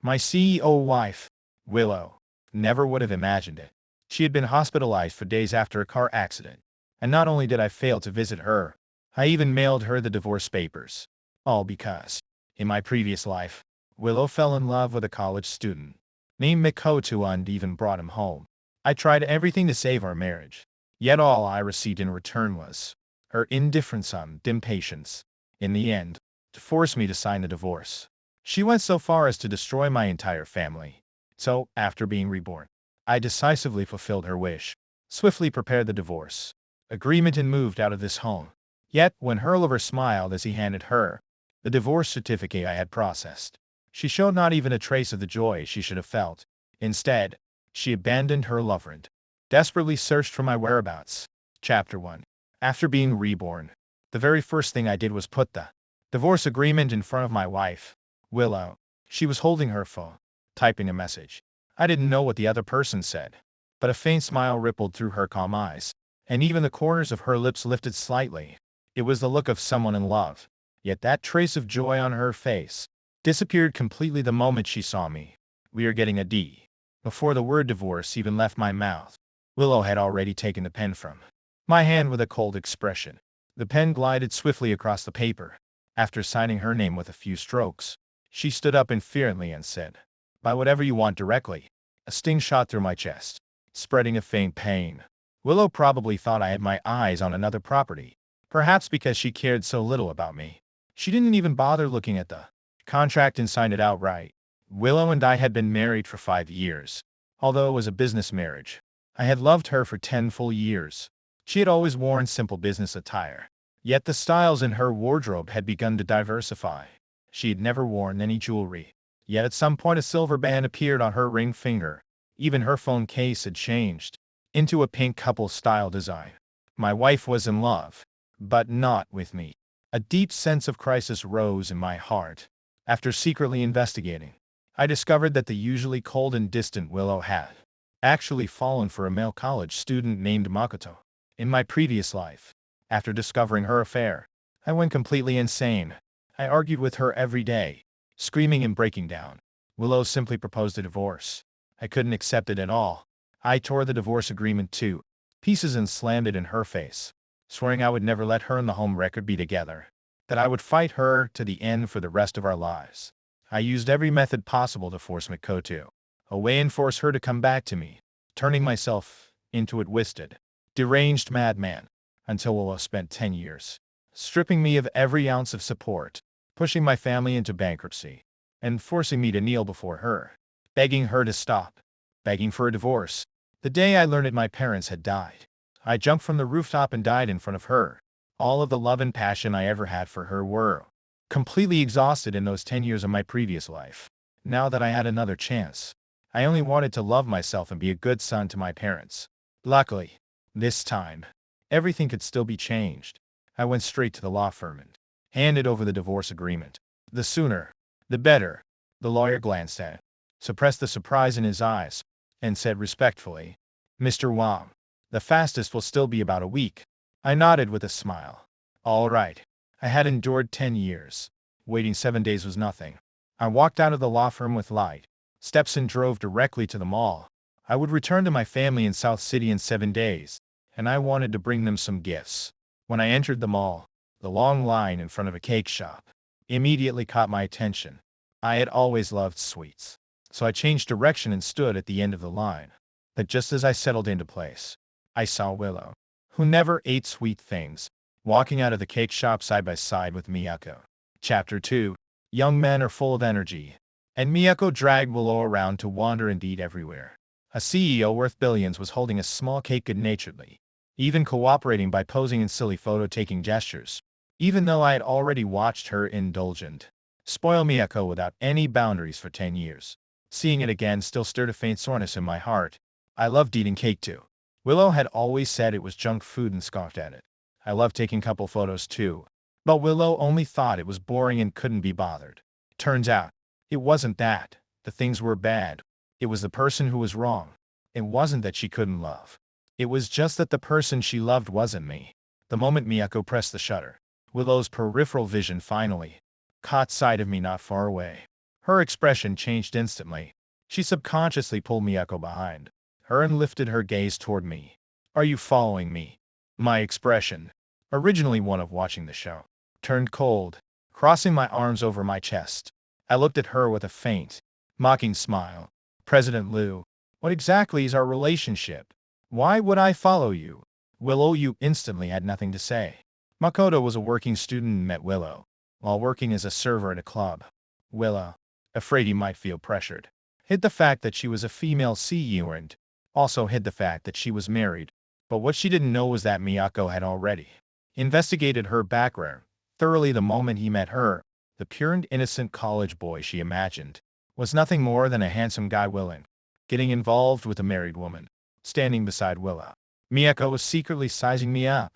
My CEO wife, Willow, never would have imagined it. She had been hospitalized for days after a car accident. And not only did I fail to visit her, I even mailed her the divorce papers. All because, in my previous life, Willow fell in love with a college student named Mikoto and even brought him home. I tried everything to save our marriage. Yet all I received in return was her indifference and impatience. In the end, to force me to sign the divorce. She went so far as to destroy my entire family. So, after being reborn, I decisively fulfilled her wish, swiftly prepared the divorce agreement and moved out of this home. Yet, when Hurlover smiled as he handed her the divorce certificate I had processed, she showed not even a trace of the joy she should have felt. Instead, she abandoned her lover and desperately searched for my whereabouts. Chapter 1. After being reborn, the very first thing I did was put the divorce agreement in front of my wife, Willow. She was holding her phone, typing a message. I didn't know what the other person said, but a faint smile rippled through her calm eyes, and even the corners of her lips lifted slightly. It was the look of someone in love. Yet that trace of joy on her face disappeared completely the moment she saw me. We are getting a D. Before the word divorce even left my mouth, Willow had already taken the pen from my hand with a cold expression. The pen glided swiftly across the paper. After signing her name with a few strokes, she stood up inferently and said, "Buy whatever you want directly." A sting shot through my chest, spreading a faint pain. Willow probably thought I had my eyes on another property, perhaps because she cared so little about me. She didn't even bother looking at the contract and signed it outright. Willow and I had been married for 5 years. Although it was a business marriage, I had loved her for 10 full years. She had always worn simple business attire. Yet the styles in her wardrobe had begun to diversify. She had never worn any jewelry. Yet at some point a silver band appeared on her ring finger. Even her phone case had changed into a pink couple-style design. My wife was in love, but not with me. A deep sense of crisis rose in my heart. After secretly investigating, I discovered that the usually cold and distant Willow had actually fallen for a male college student named Makoto. In my previous life, after discovering her affair, I went completely insane. I argued with her every day, screaming and breaking down. Willow simply proposed a divorce. I couldn't accept it at all. I tore the divorce agreement to pieces and slammed it in her face, swearing I would never let her and the home record be together, that I would fight her to the end for the rest of our lives. I used every method possible to force Mikoto away and force her to come back to me, turning myself into a twisted, deranged madman, until Willow spent 10 years stripping me of every ounce of support, pushing my family into bankruptcy, and forcing me to kneel before her, begging her to stop, begging for a divorce. The day I learned that my parents had died, I jumped from the rooftop and died in front of her. All of the love and passion I ever had for her were completely exhausted in those 10 years of my previous life. Now that I had another chance, I only wanted to love myself and be a good son to my parents. Luckily, this time, everything could still be changed. I went straight to the law firm and handed over the divorce agreement. The sooner, the better. The lawyer glanced at it, suppressed the surprise in his eyes, and said respectfully, "Mr. Wong, the fastest will still be about a week." I nodded with a smile. All right. I had endured 10 years. Waiting 7 days was nothing. I walked out of the law firm with light steps and drove directly to the mall. I would return to my family in South City in 7 days, and I wanted to bring them some gifts. When I entered the mall, the long line in front of a cake shop immediately caught my attention. I had always loved sweets, so I changed direction and stood at the end of the line. But just as I settled into place, I saw Willow, who never ate sweet things, walking out of the cake shop side by side with Miyako. Chapter 2. Young men are full of energy, and Miyako dragged Willow around to wander and eat everywhere. A CEO worth billions was holding a small cake good-naturedly, even cooperating by posing in silly photo-taking gestures, even though I had already watched her indulgent spoil Miyako without any boundaries for 10 years. Seeing it again still stirred a faint soreness in my heart. I loved eating cake too. Willow had always said it was junk food and scoffed at it. I loved taking couple photos too, but Willow only thought it was boring and couldn't be bothered. Turns out, it wasn't that the things were bad. It was the person who was wrong. It wasn't that she couldn't love. It was just that the person she loved wasn't me. The moment Miyako pressed the shutter, Willow's peripheral vision finally caught sight of me not far away. Her expression changed instantly. She subconsciously pulled Miyako behind her and lifted her gaze toward me. Are you following me? My expression, originally one of watching the show, turned cold, crossing my arms over my chest. I looked at her with a faint, mocking smile. President Liu, what exactly is our relationship? Why would I follow you? Willow you instantly had nothing to say. Makoto was a working student and met Willow while working as a server at a club. Willow, afraid he might feel pressured, hid the fact that she was a female CEO and also hid the fact that she was married. But what she didn't know was that Miyako had already investigated her background thoroughly the moment he met her. The pure and innocent college boy she imagined was nothing more than a handsome guy willing, getting involved with a married woman. Standing beside Willow, Miyako was secretly sizing me up.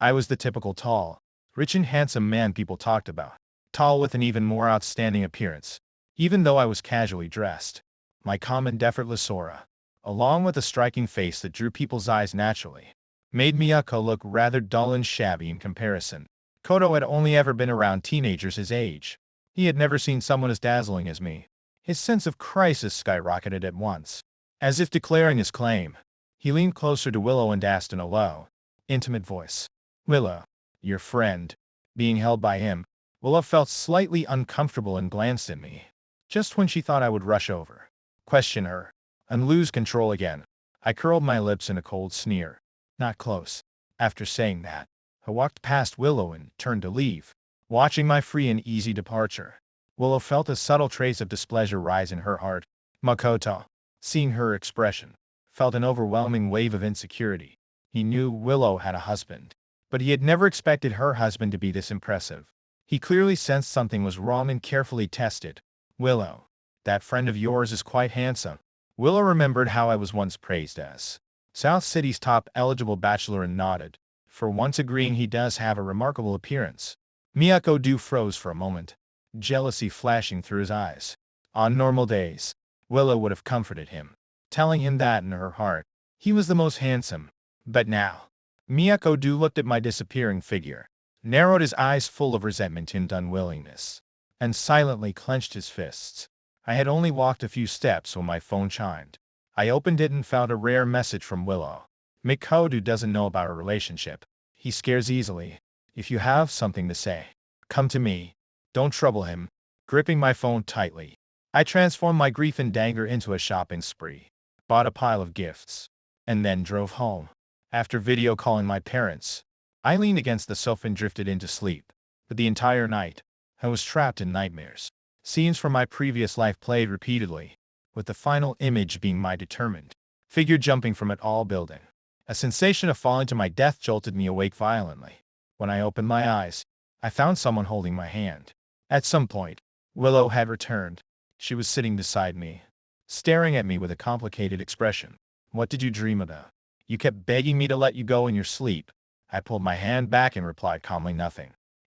I was the typical tall, rich and handsome man people talked about. Tall with an even more outstanding appearance. Even though I was casually dressed, my calm and effortless aura, along with a striking face that drew people's eyes naturally, made Miyako look rather dull and shabby in comparison. Koto had only ever been around teenagers his age. He had never seen someone as dazzling as me. His sense of crisis skyrocketed at once. As if declaring his claim, he leaned closer to Willow and asked in a low, intimate voice, Willow, your friend. Being held by him, Willow felt slightly uncomfortable and glanced at me. Just when she thought I would rush over, question her, and lose control again, I curled my lips in a cold sneer. Not close. After saying that, I walked past Willow and turned to leave, watching my free and easy departure. Willow felt a subtle trace of displeasure rise in her heart. Makoto, seeing her expression, felt an overwhelming wave of insecurity. He knew Willow had a husband, but he had never expected her husband to be this impressive. He clearly sensed something was wrong and carefully tested. Willow, that friend of yours is quite handsome. Willow remembered how I was once praised as South City's top eligible bachelor and nodded, for once agreeing he does have a remarkable appearance. Miyako froze for a moment, jealousy flashing through his eyes. On normal days, Willow would have comforted him, telling him that in her heart, he was the most handsome. But now, Miyako looked at my disappearing figure, narrowed his eyes full of resentment and unwillingness, and silently clenched his fists. I had only walked a few steps when my phone chimed. I opened it and found a rare message from Willow. Mikoto doesn't know about our relationship. He scares easily. If you have something to say, come to me. Don't trouble him. Gripping my phone tightly, I transformed my grief and anger into a shopping spree, bought a pile of gifts, and then drove home. After video calling my parents, I leaned against the sofa and drifted into sleep. But the entire night, I was trapped in nightmares. Scenes from my previous life played repeatedly, with the final image being my determined figure jumping from a tall building. A sensation of falling to my death jolted me awake violently. When I opened my eyes, I found someone holding my hand. At some point, Willow had returned. She was sitting beside me, staring at me with a complicated expression. What did you dream about? You kept begging me to let you go in your sleep. I pulled my hand back and replied calmly nothing.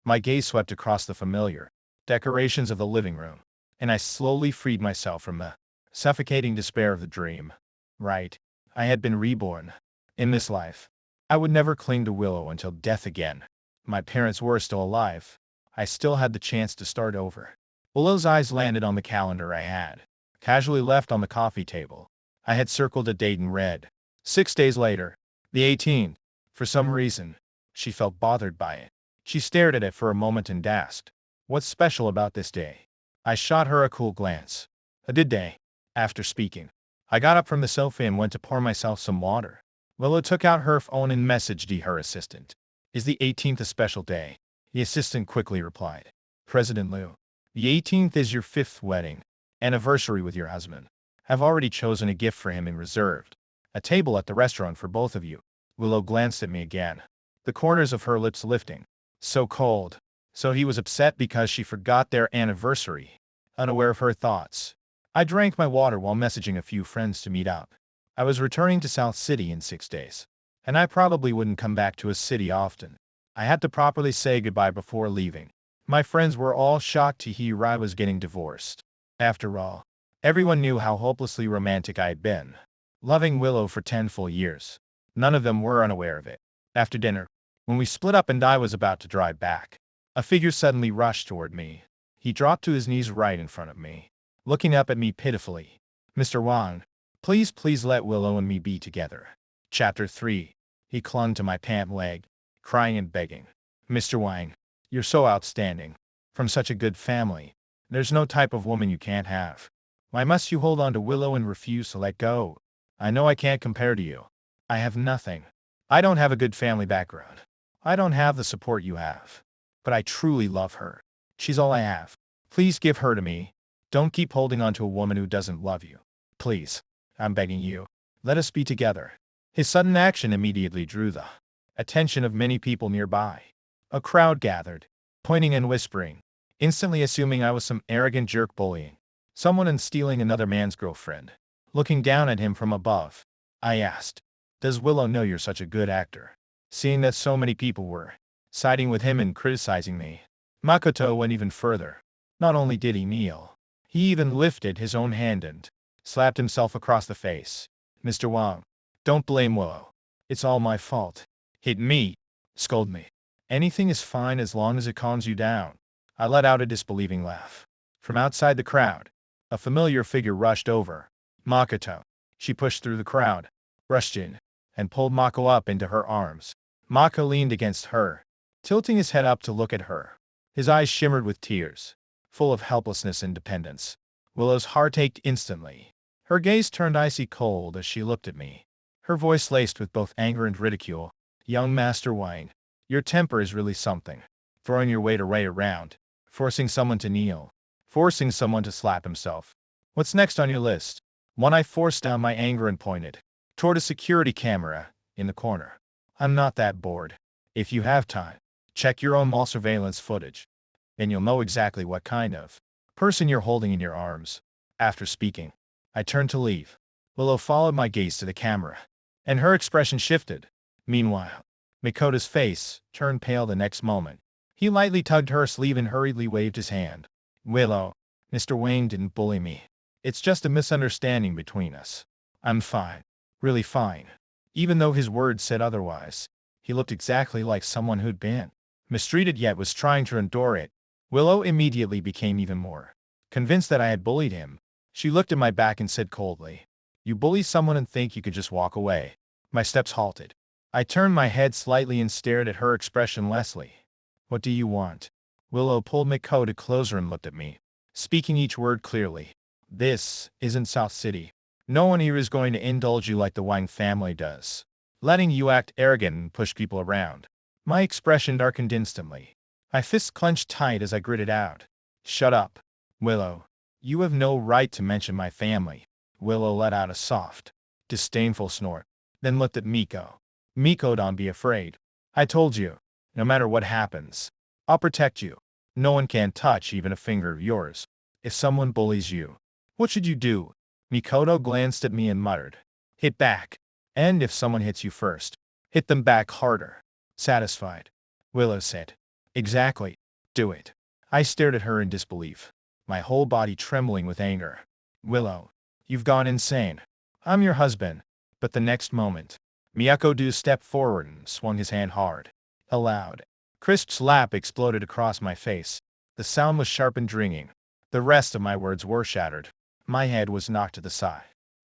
My gaze swept across the familiar decorations of the living room, and I slowly freed myself from the suffocating despair of the dream. Right. I had been reborn. In this life, I would never cling to Willow until death again. My parents were still alive. I still had the chance to start over. Willow's eyes landed on the calendar I had casually left on the coffee table. I had circled a date in red. 6 days later, the 18th. For some reason, she felt bothered by it. She stared at it for a moment and asked, what's special about this day? I shot her a cool glance. A good day. After speaking, I got up from the sofa and went to pour myself some water. Willow took out her phone and messaged her assistant. Is the 18th a special day? The assistant quickly replied. President Liu, the 18th is your 5th wedding anniversary with your husband. I've already chosen a gift for him and reserved a table at the restaurant for both of you. Willow glanced at me again, the corners of her lips lifting. So cold. So he was upset because she forgot their anniversary. Unaware of her thoughts, I drank my water while messaging a few friends to meet up. I was returning to South City in 6 days, and I probably wouldn't come back to a city often. I had to properly say goodbye before leaving. My friends were all shocked to hear I was getting divorced. After all, everyone knew how hopelessly romantic I had been, loving Willow for 10 full years. None of them were unaware of it. After dinner, when we split up and I was about to drive back, a figure suddenly rushed toward me. He dropped to his knees right in front of me. looking up at me pitifully. Mr. Wang, please let Willow and me be together. Chapter 3. He clung to my pant leg, crying and begging. Mr. Wang, you're so outstanding. From such a good family. There's no type of woman you can't have. Why must you hold on to Willow and refuse to let go? I know I can't compare to you. I have nothing. I don't have a good family background. I don't have the support you have. But I truly love her. She's all I have. Please give her to me. Don't keep holding on to a woman who doesn't love you. Please. I'm begging you. Let us be together. His sudden action immediately drew the attention of many people nearby. A crowd gathered, pointing and whispering, instantly assuming I was some arrogant jerk bullying someone and stealing another man's girlfriend. Looking down at him from above, I asked, does Willow know you're such a good actor? Seeing that so many people were siding with him and criticizing me, Makoto went even further. Not only did he kneel, he even lifted his own hand and slapped himself across the face. Mr. Wang, don't blame Willow. It's all my fault. Hit me. Scold me. Anything is fine as long as it calms you down. I let out a disbelieving laugh. From outside the crowd, a familiar figure rushed over. Makoto. She pushed through the crowd, rushed in, and pulled Mako up into her arms. Mako leaned against her, tilting his head up to look at her. His eyes shimmered with tears, full of helplessness and dependence. Willow's heart ached instantly. Her gaze turned icy cold as she looked at me, her voice laced with both anger and ridicule. Young Master Wang, your temper is really something. Throwing your weight array around, forcing someone to kneel, forcing someone to slap himself. What's next on your list? One eye forced down my anger and pointed toward a security camera in the corner. I'm not that bored. If you have time, check your own mall surveillance footage, and you'll know exactly what kind of person you're holding in your arms. After speaking, I turned to leave. Willow followed my gaze to the camera, and her expression shifted. Meanwhile, Mikoto's face turned pale the next moment. He lightly tugged her sleeve and hurriedly waved his hand. Willow, Mr. Wang didn't bully me. It's just a misunderstanding between us. I'm fine. Really fine. Even though his words said otherwise, he looked exactly like someone who'd been mistreated yet was trying to endure it. Willow immediately became even more convinced that I had bullied him. She looked at my back and said coldly, you bully someone and think you could just walk away. My steps halted. I turned my head slightly and stared at her expressionlessly. What do you want? Willow pulled Mikoto closer and looked at me, speaking each word clearly. This isn't South City. No one here is going to indulge you like the Wang family does, letting you act arrogant and push people around. My expression darkened instantly. My fists clenched tight as I gritted out. Shut up, Willow. You have no right to mention my family. Willow let out a soft, disdainful snort, then looked at Miko. Miko, don't be afraid. I told you, no matter what happens, I'll protect you. No one can touch even a finger of yours. If someone bullies you, what should you do? Mikoto glanced at me and muttered, hit back. And if someone hits you first, hit them back harder. Satisfied, Willow said. Exactly. Do it. I stared at her in disbelief, my whole body trembling with anger. Willow, you've gone insane. I'm your husband. But the next moment, Miyako-do stepped forward and swung his hand hard. A loud, crisp slap exploded across my face. The sound was sharp and ringing. The rest of my words were shattered. My head was knocked to the side.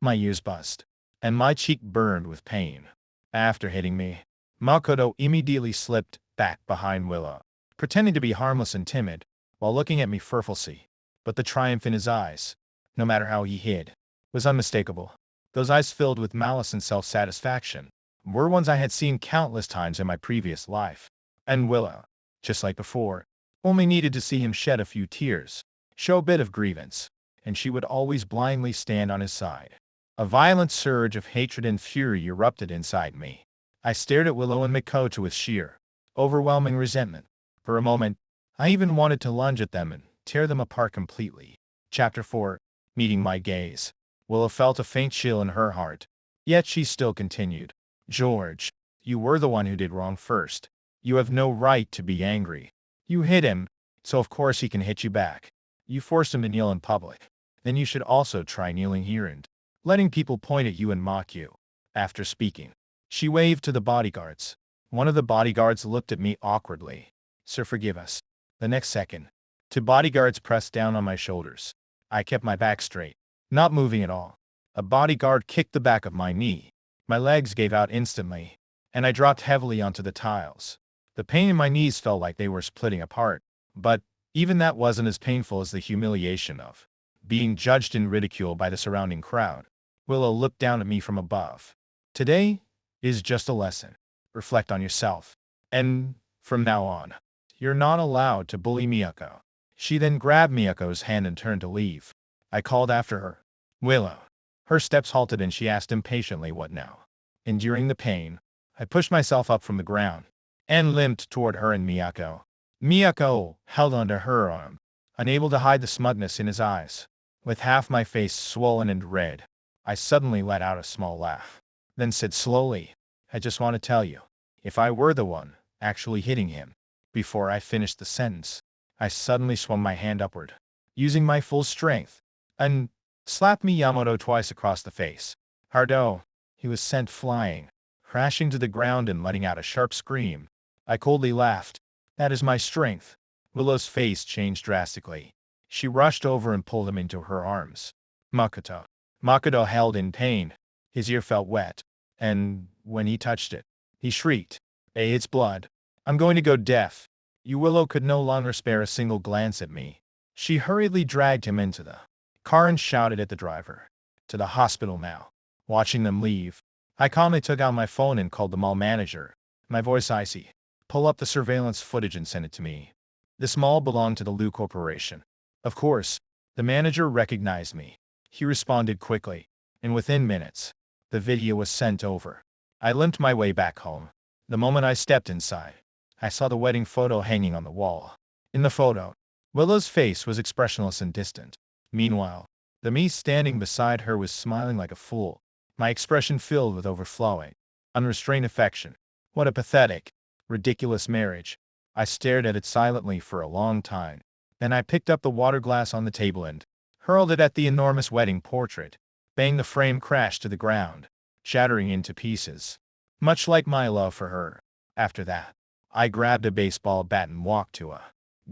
My ears buzzed, and my cheek burned with pain. After hitting me, Makoto immediately slipped back behind Willow, pretending to be harmless and timid, while looking at me fearfully. But the triumph in his eyes, no matter how he hid, was unmistakable. Those eyes filled with malice and self-satisfaction were ones I had seen countless times in my previous life. And Willow, just like before, only needed to see him shed a few tears, show a bit of grievance, and she would always blindly stand on his side. A violent surge of hatred and fury erupted inside me. I stared at Willow and Mikoto with sheer, overwhelming resentment. For a moment, I even wanted to lunge at them and tear them apart completely. Chapter 4. Meeting my gaze. Willow felt a faint chill in her heart. Yet she still continued. George, you were the one who did wrong first. You have no right to be angry. You hit him, so of course he can hit you back. You forced him to kneel in public. Then you should also try kneeling here and letting people point at you and mock you. After speaking, she waved to the bodyguards. One of the bodyguards looked at me awkwardly. Sir, forgive us. The next second, two bodyguards pressed down on my shoulders, I kept my back straight, not moving at all. A bodyguard kicked the back of my knee. My legs gave out instantly, and I dropped heavily onto the tiles. The pain in my knees felt like they were splitting apart, but even that wasn't as painful as the humiliation of being judged and ridiculed by the surrounding crowd. Willow looked down at me from above. Today is just a lesson. Reflect on yourself. And from now on, you're not allowed to bully Miyako. She then grabbed Miyako's hand and turned to leave. I called after her. Willow. Her steps halted and she asked impatiently, what now? Enduring the pain, I pushed myself up from the ground and limped toward her and Miyako. Miyako held onto her arm, unable to hide the smugness in his eyes. With half my face swollen and red, I suddenly let out a small laugh, then said slowly, I just want to tell you, if I were the one actually hitting him. Before I finished the sentence, I suddenly swung my hand upward, using my full strength, and slapped Miyamoto twice across the face. Hardo. He was sent flying, crashing to the ground and letting out a sharp scream. I coldly laughed. That is my strength. Willow's face changed drastically. She rushed over and pulled him into her arms. Makoto. Makoto held in pain. His ear felt wet, and when he touched it, he shrieked. Hey, it's blood. I'm going to go deaf. Willow could no longer spare a single glance at me. She hurriedly dragged him into the car and shouted at the driver. To the hospital now. Watching them leave, I calmly took out my phone and called the mall manager. My voice icy. Pull up the surveillance footage and send it to me. This mall belonged to the Liu Corporation. Of course, the manager recognized me. He responded quickly, and within minutes, the video was sent over. I limped my way back home. The moment I stepped inside, I saw the wedding photo hanging on the wall. In the photo, Willow's face was expressionless and distant. Meanwhile, the me standing beside her was smiling like a fool, my expression filled with overflowing, unrestrained affection. What a pathetic, ridiculous marriage. I stared at it silently for a long time. Then I picked up the water glass on the table and hurled it at the enormous wedding portrait. Bang, the frame crashed to the ground, shattering into pieces. Much like my love for her. After that, I grabbed a baseball bat and walked to a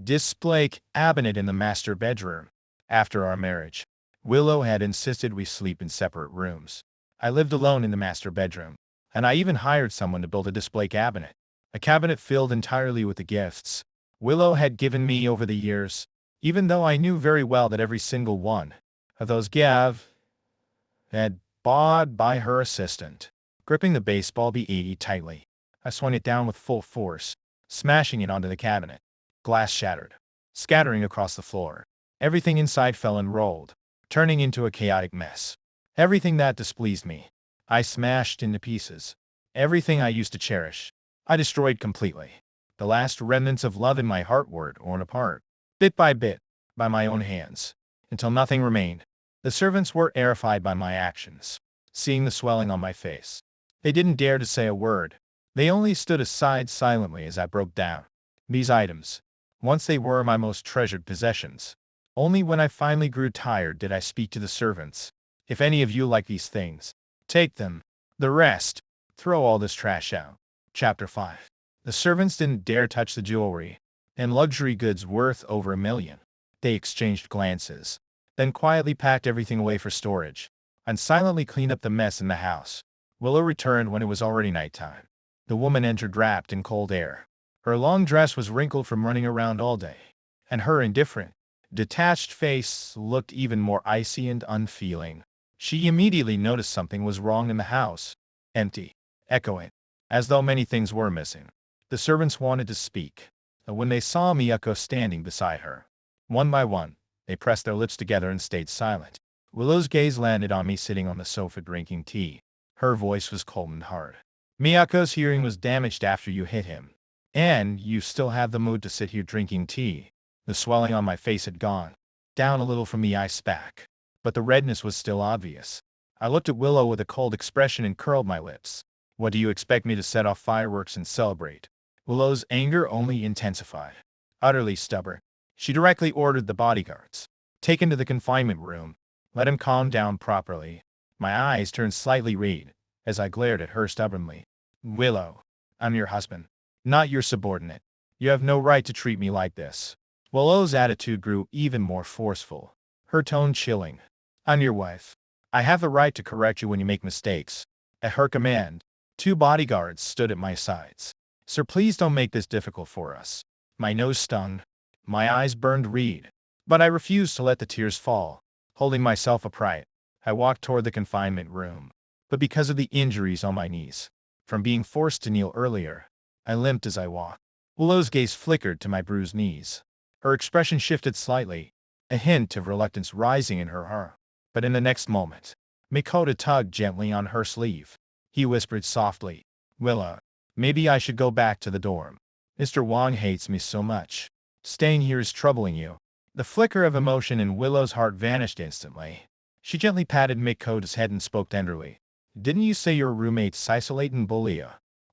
display cabinet in the master bedroom. After our marriage, Willow had insisted we sleep in separate rooms. I lived alone in the master bedroom, and I even hired someone to build a display cabinet. A cabinet filled entirely with the gifts Willow had given me over the years, even though I knew very well that every single one of those gifts had bought by her assistant. Gripping the baseball bat tightly, I swung it down with full force, smashing it onto the cabinet. Glass shattered, scattering across the floor. Everything inside fell and rolled, turning into a chaotic mess. Everything that displeased me, I smashed into pieces. Everything I used to cherish, I destroyed completely. The last remnants of love in my heart were torn apart, bit by bit, by my own hands, until nothing remained. The servants were terrified by my actions, seeing the swelling on my face. They didn't dare to say a word. They only stood aside silently as I broke down. These items, once they were my most treasured possessions. Only when I finally grew tired did I speak to the servants. If any of you like these things, take them. The rest, throw all this trash out. Chapter 5. The servants didn't dare touch the jewelry and luxury goods worth over $1 million. They exchanged glances, then quietly packed everything away for storage, and silently cleaned up the mess in the house. Willow returned when it was already nighttime. The woman entered wrapped in cold air. Her long dress was wrinkled from running around all day, and her indifferent, detached face looked even more icy and unfeeling. She immediately noticed something was wrong in the house. Empty. Echoing. As though many things were missing. The servants wanted to speak, but when they saw Miyako standing beside her, one by one, they pressed their lips together and stayed silent. Willow's gaze landed on me sitting on the sofa drinking tea. Her voice was cold and hard. Miyako's hearing was damaged after you hit him. And you still have the mood to sit here drinking tea. The swelling on my face had gone down a little from the ice pack, but the redness was still obvious. I looked at Willow with a cold expression and curled my lips. What do you expect me to set off fireworks and celebrate? Willow's anger only intensified. Utterly stubborn, she directly ordered the bodyguards taken to the confinement room. Let him calm down properly. My eyes turned slightly red as I glared at her stubbornly. Willow, I'm your husband, not your subordinate. You have no right to treat me like this. Willow's attitude grew even more forceful. her tone chilling. I'm your wife. I have the right to correct you when you make mistakes. At her command, 2 bodyguards stood at my sides. Sir, please don't make this difficult for us. My nose stung. My eyes burned red. But I refused to let the tears fall. Holding myself upright, I walked toward the confinement room. But because of the injuries on my knees, from being forced to kneel earlier, I limped as I walked. Willow's gaze flickered to my bruised knees. Her expression shifted slightly, a hint of reluctance rising in her heart. But in the next moment, Makoto tugged gently on her sleeve. He whispered softly, Willow, maybe I should go back to the dorm. Mr. Wong hates me so much. Staying here is troubling you. The flicker of emotion in Willow's heart vanished instantly. She gently patted Makoto's head and spoke tenderly. Didn't you say your roommates isolate and bully you?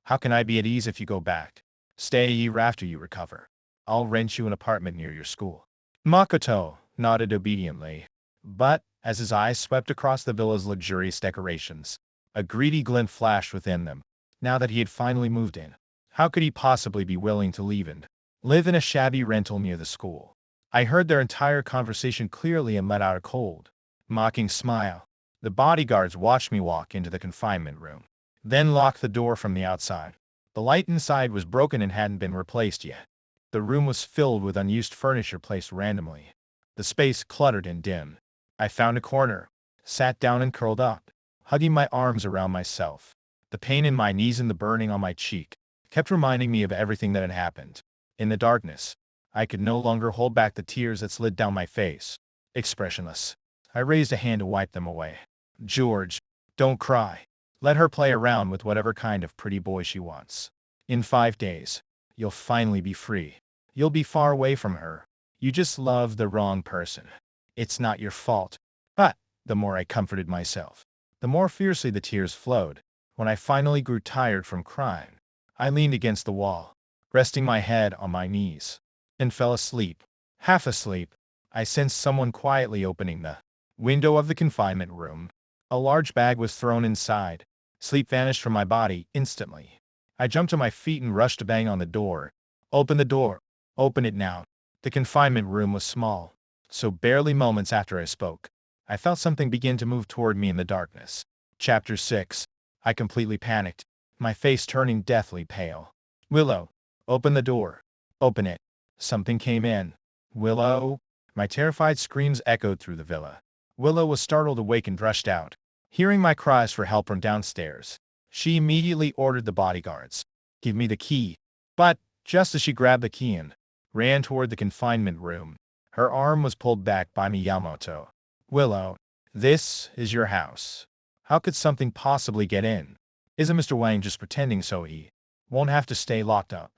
How can I be at ease if you go back? Stay a year after you recover. I'll rent you an apartment near your school. Makoto nodded obediently. But, as his eyes swept across the villa's luxurious decorations, a greedy glint flashed within them. Now that he had finally moved in, how could he possibly be willing to leave and live in a shabby rental near the school? I heard their entire conversation clearly and let out a cold, mocking smile. The bodyguards watched me walk into the confinement room, then locked the door from the outside. The light inside was broken and hadn't been replaced yet. The room was filled with unused furniture placed randomly. The space cluttered and dim. I found a corner, sat down and curled up, hugging my arms around myself. The pain in my knees and the burning on my cheek kept reminding me of everything that had happened. In the darkness, I could no longer hold back the tears that slid down my face. Expressionless, I raised a hand to wipe them away. George, don't cry. Let her play around with whatever kind of pretty boy she wants. In 5 days, you'll finally be free. You'll be far away from her. You just love the wrong person. It's not your fault. But, the more I comforted myself, the more fiercely the tears flowed. When I finally grew tired from crying, I leaned against the wall, resting my head on my knees, and fell asleep. Half asleep, I sensed someone quietly opening the window of the confinement room. A large bag was thrown inside. Sleep vanished from my body instantly. I jumped to my feet and rushed to bang on the door. Open the door. Open it now. The confinement room was small, so barely moments after I spoke, I felt something begin to move toward me in the darkness. Chapter 6. I completely panicked, my face turning deathly pale. Willow, open the door. Open it. Something came in. Willow? My terrified screams echoed through the villa. Willow was startled awake and rushed out. Hearing my cries for help from downstairs, she immediately ordered the bodyguards. Give me the key. But, just as she grabbed the key and ran toward the confinement room, her arm was pulled back by Miyamoto. Willow, this is your house. How could something possibly get in? Isn't Mr. Wang just pretending so he won't have to stay locked up?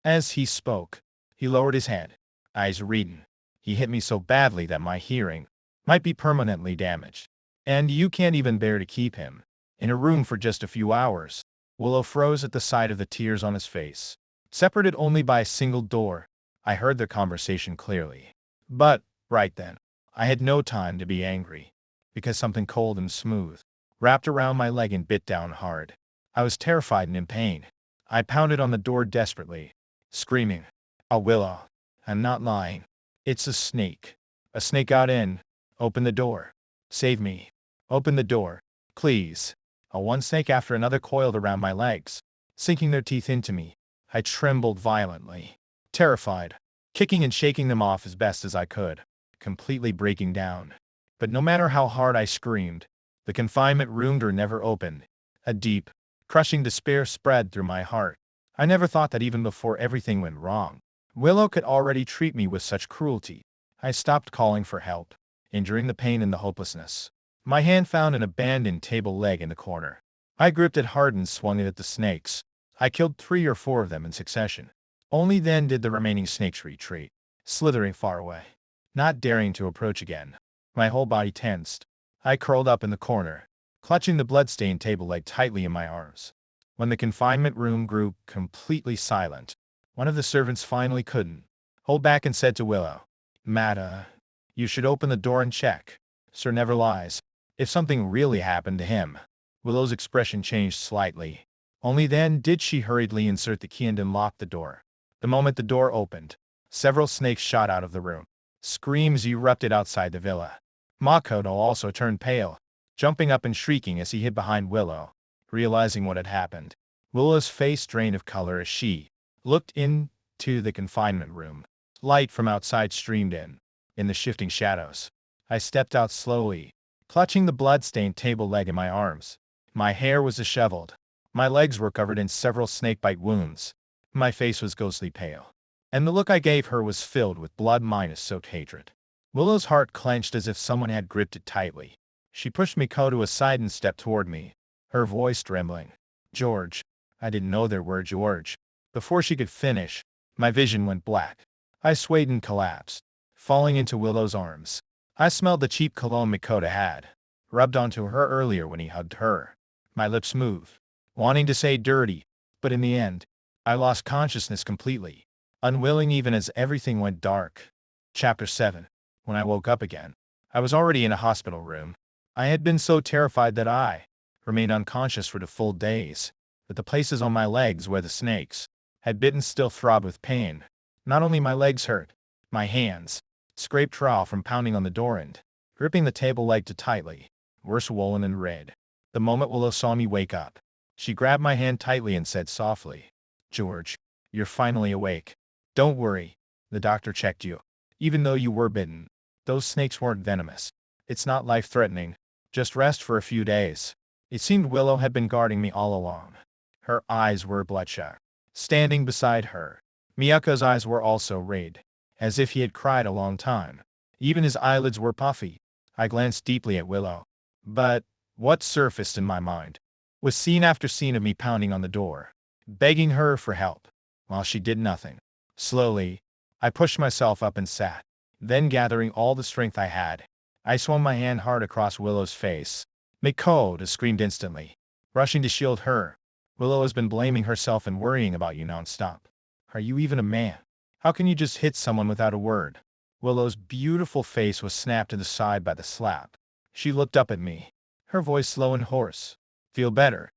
As he spoke, he lowered his head, eyes reddened. He hit me so badly that my hearing might be permanently damaged. And you can't even bear to keep him in a room for just a few hours. Willow froze at the sight of the tears on his face. Separated only by a single door, I heard their conversation clearly. But, right then, I had no time to be angry, because something cold and smooth wrapped around my leg and bit down hard. I was terrified and in pain. I pounded on the door desperately, screaming, "Oh, Willow, I'm not lying. It's a snake. A snake got in. Open the door. Save me. Open the door, please." One snake after another coiled around my legs, sinking their teeth into me. I trembled violently, terrified, kicking and shaking them off as best as I could, completely breaking down. But no matter how hard I screamed, the confinement room door never opened. A deep, crushing despair spread through my heart. I never thought that even before everything went wrong, Willow could already treat me with such cruelty. I stopped calling for help, enduring the pain and the hopelessness. My hand found an abandoned table leg in the corner. I gripped it hard and swung it at the snakes. I killed 3 or 4 of them in succession. Only then did the remaining snakes retreat, slithering far away, not daring to approach again. My whole body tensed. I curled up in the corner, clutching the blood-stained table leg tightly in my arms. When the confinement room grew completely silent, one of the servants finally couldn't hold back and said to Willow, "Mata, you should open the door and check. Sir never lies. If something really happened to him." Willow's expression changed slightly. Only then did she hurriedly insert the key and unlock the door. The moment the door opened, several snakes shot out of the room. Screams erupted outside the villa. Makoto also turned pale, jumping up and shrieking as he hid behind Willow, realizing what had happened. Willow's face drained of color as she looked into the confinement room. Light from outside streamed in the shifting shadows. I stepped out slowly, clutching the blood-stained table leg in my arms. My hair was disheveled. My legs were covered in several snakebite wounds. My face was ghostly pale, and the look I gave her was filled with blood minus soaked hatred. Willow's heart clenched as if someone had gripped it tightly. She pushed Mikoto aside and stepped toward me, her voice trembling. George. I didn't know there were George. Before she could finish, my vision went black. I swayed and collapsed, falling into Willow's arms. I smelled the cheap cologne Mikoto had rubbed onto her earlier when he hugged her. My lips moved, wanting to say dirty, but in the end, I lost consciousness completely, unwilling even as everything went dark. Chapter 7. When I woke up again, I was already in a hospital room. I had been so terrified that I remained unconscious for the full days, but the places on my legs where the snakes had bitten still throbbed with pain. Not only my legs hurt, my hands scraped raw from pounding on the door and gripping the table leg too tightly, were swollen and red. The moment Willow saw me wake up, she grabbed my hand tightly and said softly, George, you're finally awake. Don't worry, the doctor checked you. Even though you were bitten, those snakes weren't venomous. It's not life-threatening. Just rest for a few days. It seemed Willow had been guarding me all along. Her eyes were bloodshot. Standing beside her, Miyako's eyes were also red, as if he had cried a long time. Even his eyelids were puffy. I glanced deeply at Willow. But what surfaced in my mind was scene after scene of me pounding on the door, begging her for help, while she did nothing. Slowly, I pushed myself up and sat. Then, gathering all the strength I had, I swung my hand hard across Willow's face. Mikoto screamed instantly, rushing to shield her. Willow has been blaming herself and worrying about you nonstop. Are you even a man? How can you just hit someone without a word? Willow's beautiful face was snapped to the side by the slap. She looked up at me, her voice slow and hoarse. Feel better?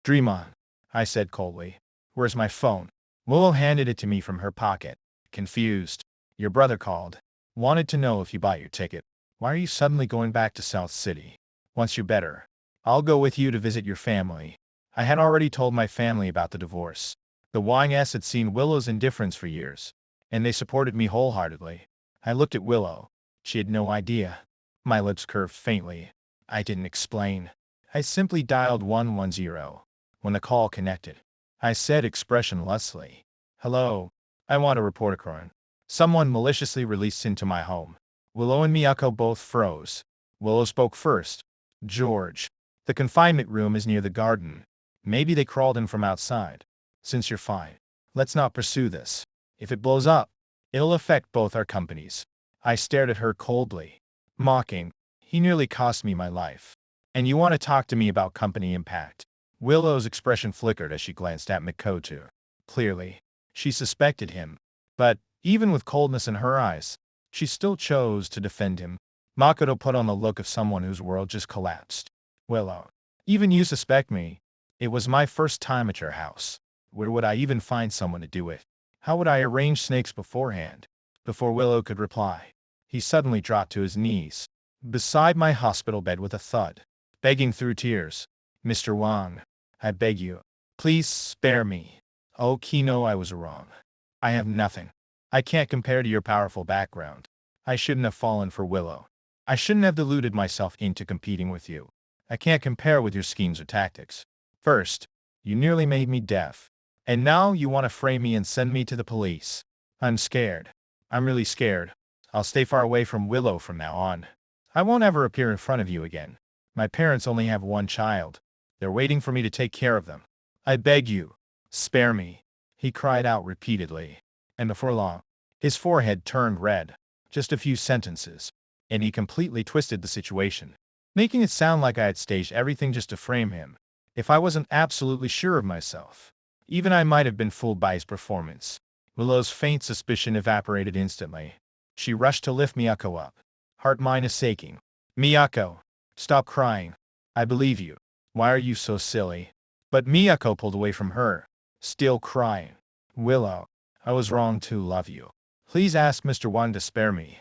Dream on, I said coldly. Where's my phone? Willow handed it to me from her pocket, confused. Your brother called. Wanted to know if you bought your ticket. Why are you suddenly going back to South City? Once you're better, I'll go with you to visit your family. I had already told my family about the divorce. The YS had seen Willow's indifference for years, and they supported me wholeheartedly. I looked at Willow. She had no idea. My lips curved faintly. I didn't explain. I simply dialed 110. When the call connected, I said expressionlessly, Hello. I want to report a crime. Someone maliciously released into my home. Willow and Miyako both froze. Willow spoke first. George. The confinement room is near the garden. Maybe they crawled in from outside. Since you're fine, let's not pursue this. If it blows up, it'll affect both our companies. I stared at her coldly, mocking. He nearly cost me my life. And you want to talk to me about company impact? Willow's expression flickered as she glanced at Mikoto. Clearly, she suspected him. But, even with coldness in her eyes, she still chose to defend him. Makoto put on the look of someone whose world just collapsed. Willow, even you suspect me. It was my first time at your house. Where would I even find someone to do it? How would I arrange snakes beforehand? Before Willow could reply, he suddenly dropped to his knees beside my hospital bed with a thud, begging through tears. Mr. Wang, I beg you, please spare me. Oh, Kino, I was wrong. I have nothing. I can't compare to your powerful background. I shouldn't have fallen for Willow. I shouldn't have deluded myself into competing with you. I can't compare with your schemes or tactics. First, you nearly made me deaf. And now you want to frame me and send me to the police. I'm scared. I'm really scared. I'll stay far away from Willow from now on. I won't ever appear in front of you again. My parents only have one child. They're waiting for me to take care of them. I beg you, spare me. He cried out repeatedly. And before long, his forehead turned red. Just a few sentences, and he completely twisted the situation, making it sound like I had staged everything just to frame him. If I wasn't absolutely sure of myself, even I might have been fooled by his performance. Willow's faint suspicion evaporated instantly. She rushed to lift Miyako up, heart minus aching. Miyako, stop crying. I believe you. Why are you so silly? But Miyako pulled away from her, still crying. Willow, I was wrong to love you. Please ask Mr. Wan to spare me.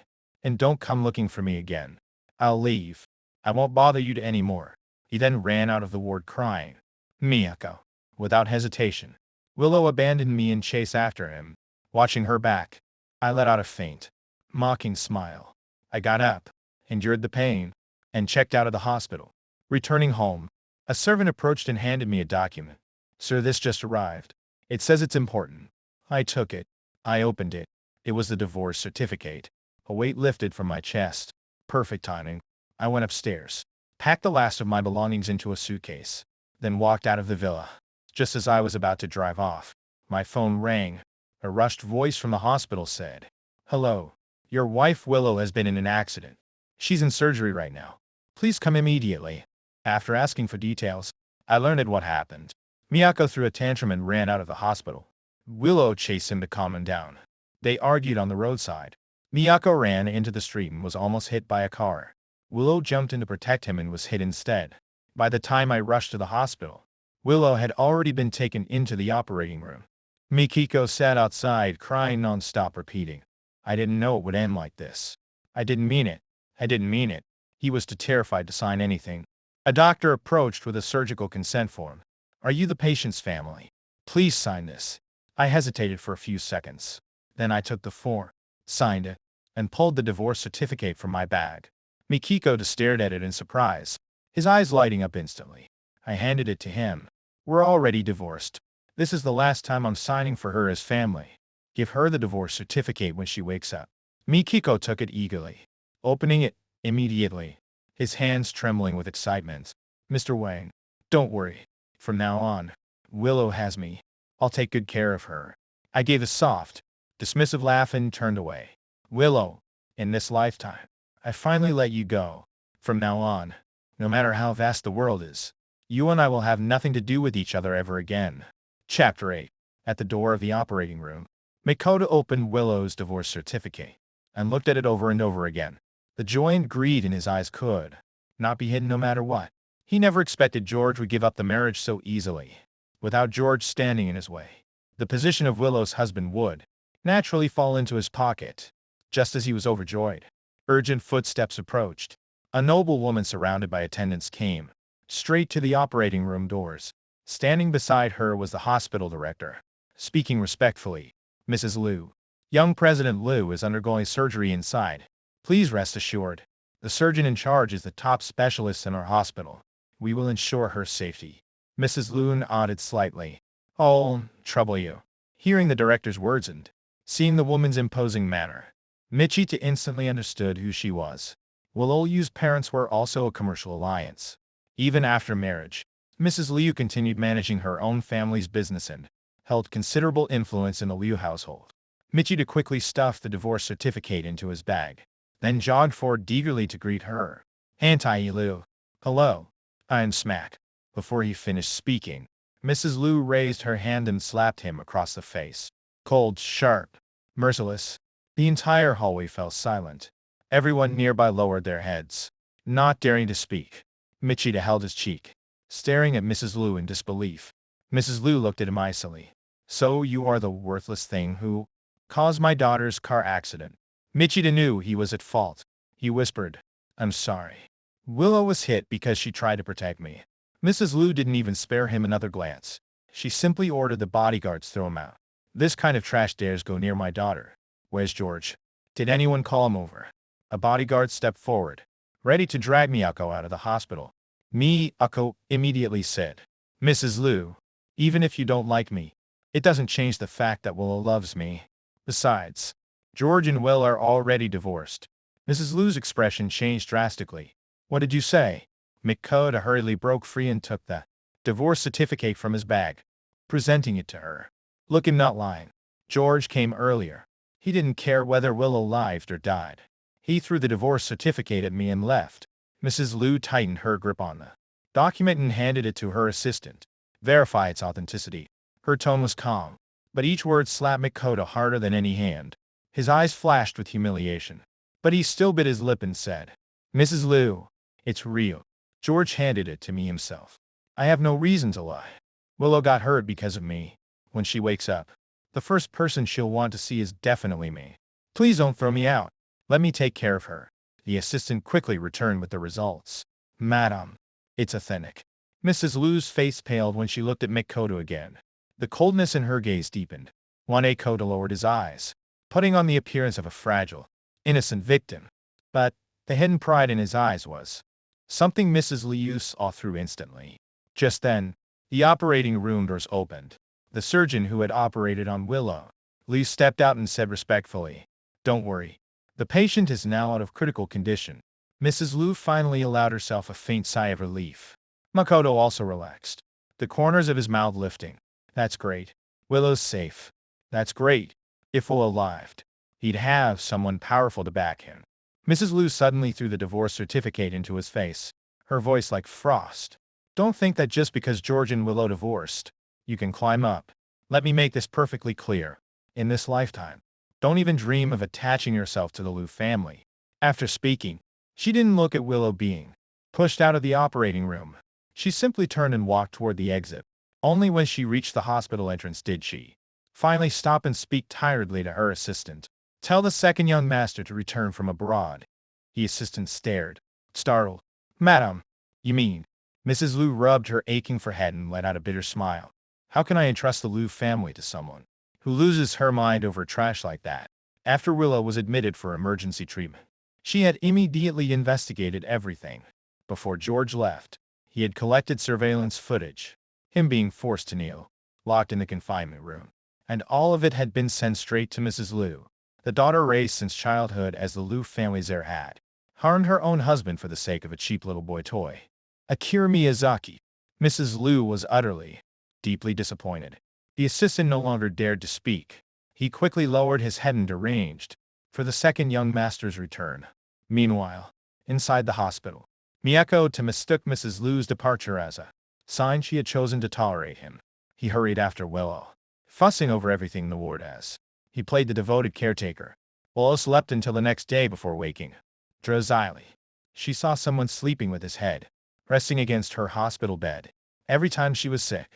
And don't come looking for me again. I'll leave. I won't bother you anymore. He then ran out of the ward crying. Miyako. Without hesitation, Willow abandoned me and chased after him. Watching her back, I let out a faint, mocking smile. I got up, endured the pain, and checked out of the hospital. Returning home, a servant approached and handed me a document. Sir, this just arrived. It says it's important. I took it. I opened it. It was the divorce certificate. A weight lifted from my chest. Perfect timing. I went upstairs, packed the last of my belongings into a suitcase, then walked out of the villa. Just as I was about to drive off, my phone rang. A rushed voice from the hospital said, "Hello. Your wife Willow has been in an accident. She's in surgery right now. Please come immediately." After asking for details, I learned what happened. Miyako threw a tantrum and ran out of the hospital. Willow chased him to calm him down. They argued on the roadside. Miyako ran into the street and was almost hit by a car. Willow jumped in to protect him and was hit instead. By the time I rushed to the hospital, Willow had already been taken into the operating room. Mikiko sat outside crying non-stop, repeating, "I didn't know it would end like this. I didn't mean it. I didn't mean it." He was too terrified to sign anything. A doctor approached with a surgical consent form. "Are you the patient's family? Please sign this." I hesitated for a few seconds. Then I took the form, signed it, and pulled the divorce certificate from my bag. Mikiko stared at it in surprise, his eyes lighting up instantly. I handed it to him. "We're already divorced. This is the last time I'm signing for her as family. Give her the divorce certificate when she wakes up." Mikiko took it eagerly, opening it immediately, his hands trembling with excitement. "Mr. Wang, don't worry. From now on, Willow has me. I'll take good care of her." I gave a soft, dismissive laugh and turned away. "Willow, in this lifetime, I finally let you go. From now on, no matter how vast the world is, you and I will have nothing to do with each other ever again." Chapter 8. At the door of the operating room, Makoto opened Willow's divorce certificate and looked at it over and over again. The joy and greed in his eyes could not be hidden no matter what. He never expected George would give up the marriage so easily, without George standing in his way. The position of Willow's husband would naturally fall into his pocket. Just as he was overjoyed, urgent footsteps approached. A noble woman surrounded by attendants came straight to the operating room doors. Standing beside her was the hospital director. Speaking respectfully, "Mrs. Liu, young President Liu is undergoing surgery inside. Please rest assured, the surgeon in charge is the top specialist in our hospital. We will ensure her safety." Mrs. Liu nodded slightly. "Oh, trouble you." Hearing the director's words and seeing the woman's imposing manner, Michita instantly understood who she was. Willow Yu's parents were also a commercial alliance. Even after marriage, Mrs. Liu continued managing her own family's business and held considerable influence in the Liu household. Michita quickly stuffed the divorce certificate into his bag, then jogged forward eagerly to greet her. "Liu. Hello. I'm Smack." Before he finished speaking, Mrs. Liu raised her hand and slapped him across the face. Cold, sharp, merciless. The entire hallway fell silent. Everyone nearby lowered their heads, not daring to speak. Michita held his cheek, staring at Mrs. Liu in disbelief. Mrs. Liu looked at him icily. "So you are the worthless thing who caused my daughter's car accident." Michita knew he was at fault. He whispered, "I'm sorry. Willow was hit because she tried to protect me." Mrs. Liu didn't even spare him another glance. She simply ordered the bodyguards throw him out. "This kind of trash dares go near my daughter. Where's George? Did anyone call him over?" A bodyguard stepped forward, ready to drag Miyako out of the hospital. Miyako immediately said, "Mrs. Liu, even if you don't like me, it doesn't change the fact that Willow loves me. Besides, George and Will are already divorced." Mrs. Liu's expression changed drastically. "What did you say?" Makoto hurriedly broke free and took the divorce certificate from his bag, presenting it to her. "Look, I'm not lying. George came earlier. He didn't care whether Willow lived or died. He threw the divorce certificate at me and left." Mrs. Liu tightened her grip on the document and handed it to her assistant. "Verify its authenticity." Her tone was calm, but each word slapped Makoto harder than any hand. His eyes flashed with humiliation, but he still bit his lip and said, "Mrs. Liu, it's real. George handed it to me himself. I have no reason to lie. Willow got hurt because of me. When she wakes up, the first person she'll want to see is definitely me. Please don't throw me out." Let me take care of her. The assistant quickly returned with the results. Madam, it's authentic. Mrs. Liu's face paled when she looked at Mikoto again. The coldness in her gaze deepened. Koto lowered his eyes, putting on the appearance of a fragile, innocent victim. But the hidden pride in his eyes was something Mrs. Liu saw through instantly. Just then, the operating room doors opened. The surgeon who had operated on Willow, Liu, stepped out and said respectfully, "Don't worry. The patient is now out of critical condition." Mrs. Liu finally allowed herself a faint sigh of relief. Makoto also relaxed, the corners of his mouth lifting. That's great. Willow's safe. That's great. If Willow lived, he'd have someone powerful to back him. Mrs. Liu suddenly threw the divorce certificate into his face, her voice like frost. Don't think that just because George and Willow divorced, you can climb up. Let me make this perfectly clear. In this lifetime, don't even dream of attaching yourself to the Liu family. After speaking, she didn't look at Willow being pushed out of the operating room. She simply turned and walked toward the exit. Only when she reached the hospital entrance did she finally stop and speak tiredly to her assistant. Tell the second young master to return from abroad. The assistant stared, startled. Madam, you mean? Mrs. Liu rubbed her aching forehead and let out a bitter smile. How can I entrust the Liu family to someone who loses her mind over trash like that? After Willow was admitted for emergency treatment, she had immediately investigated everything. Before George left, he had collected surveillance footage, him being forced to kneel, locked in the confinement room, and all of it had been sent straight to Mrs. Liu. The daughter raised since childhood as the Liu family's heir had harmed her own husband for the sake of a cheap little boy toy. Akira Miyazaki. Mrs. Liu was utterly, deeply disappointed. The assistant no longer dared to speak. He quickly lowered his head and arranged for the second young master's return. Meanwhile, inside the hospital, Miyako mistook Mrs. Liu's departure as a sign she had chosen to tolerate him. He hurried after Willow, fussing over everything in the ward as he played the devoted caretaker. Willow slept until the next day before waking. Drowsily, she saw someone sleeping with his head resting against her hospital bed. Every time she was sick,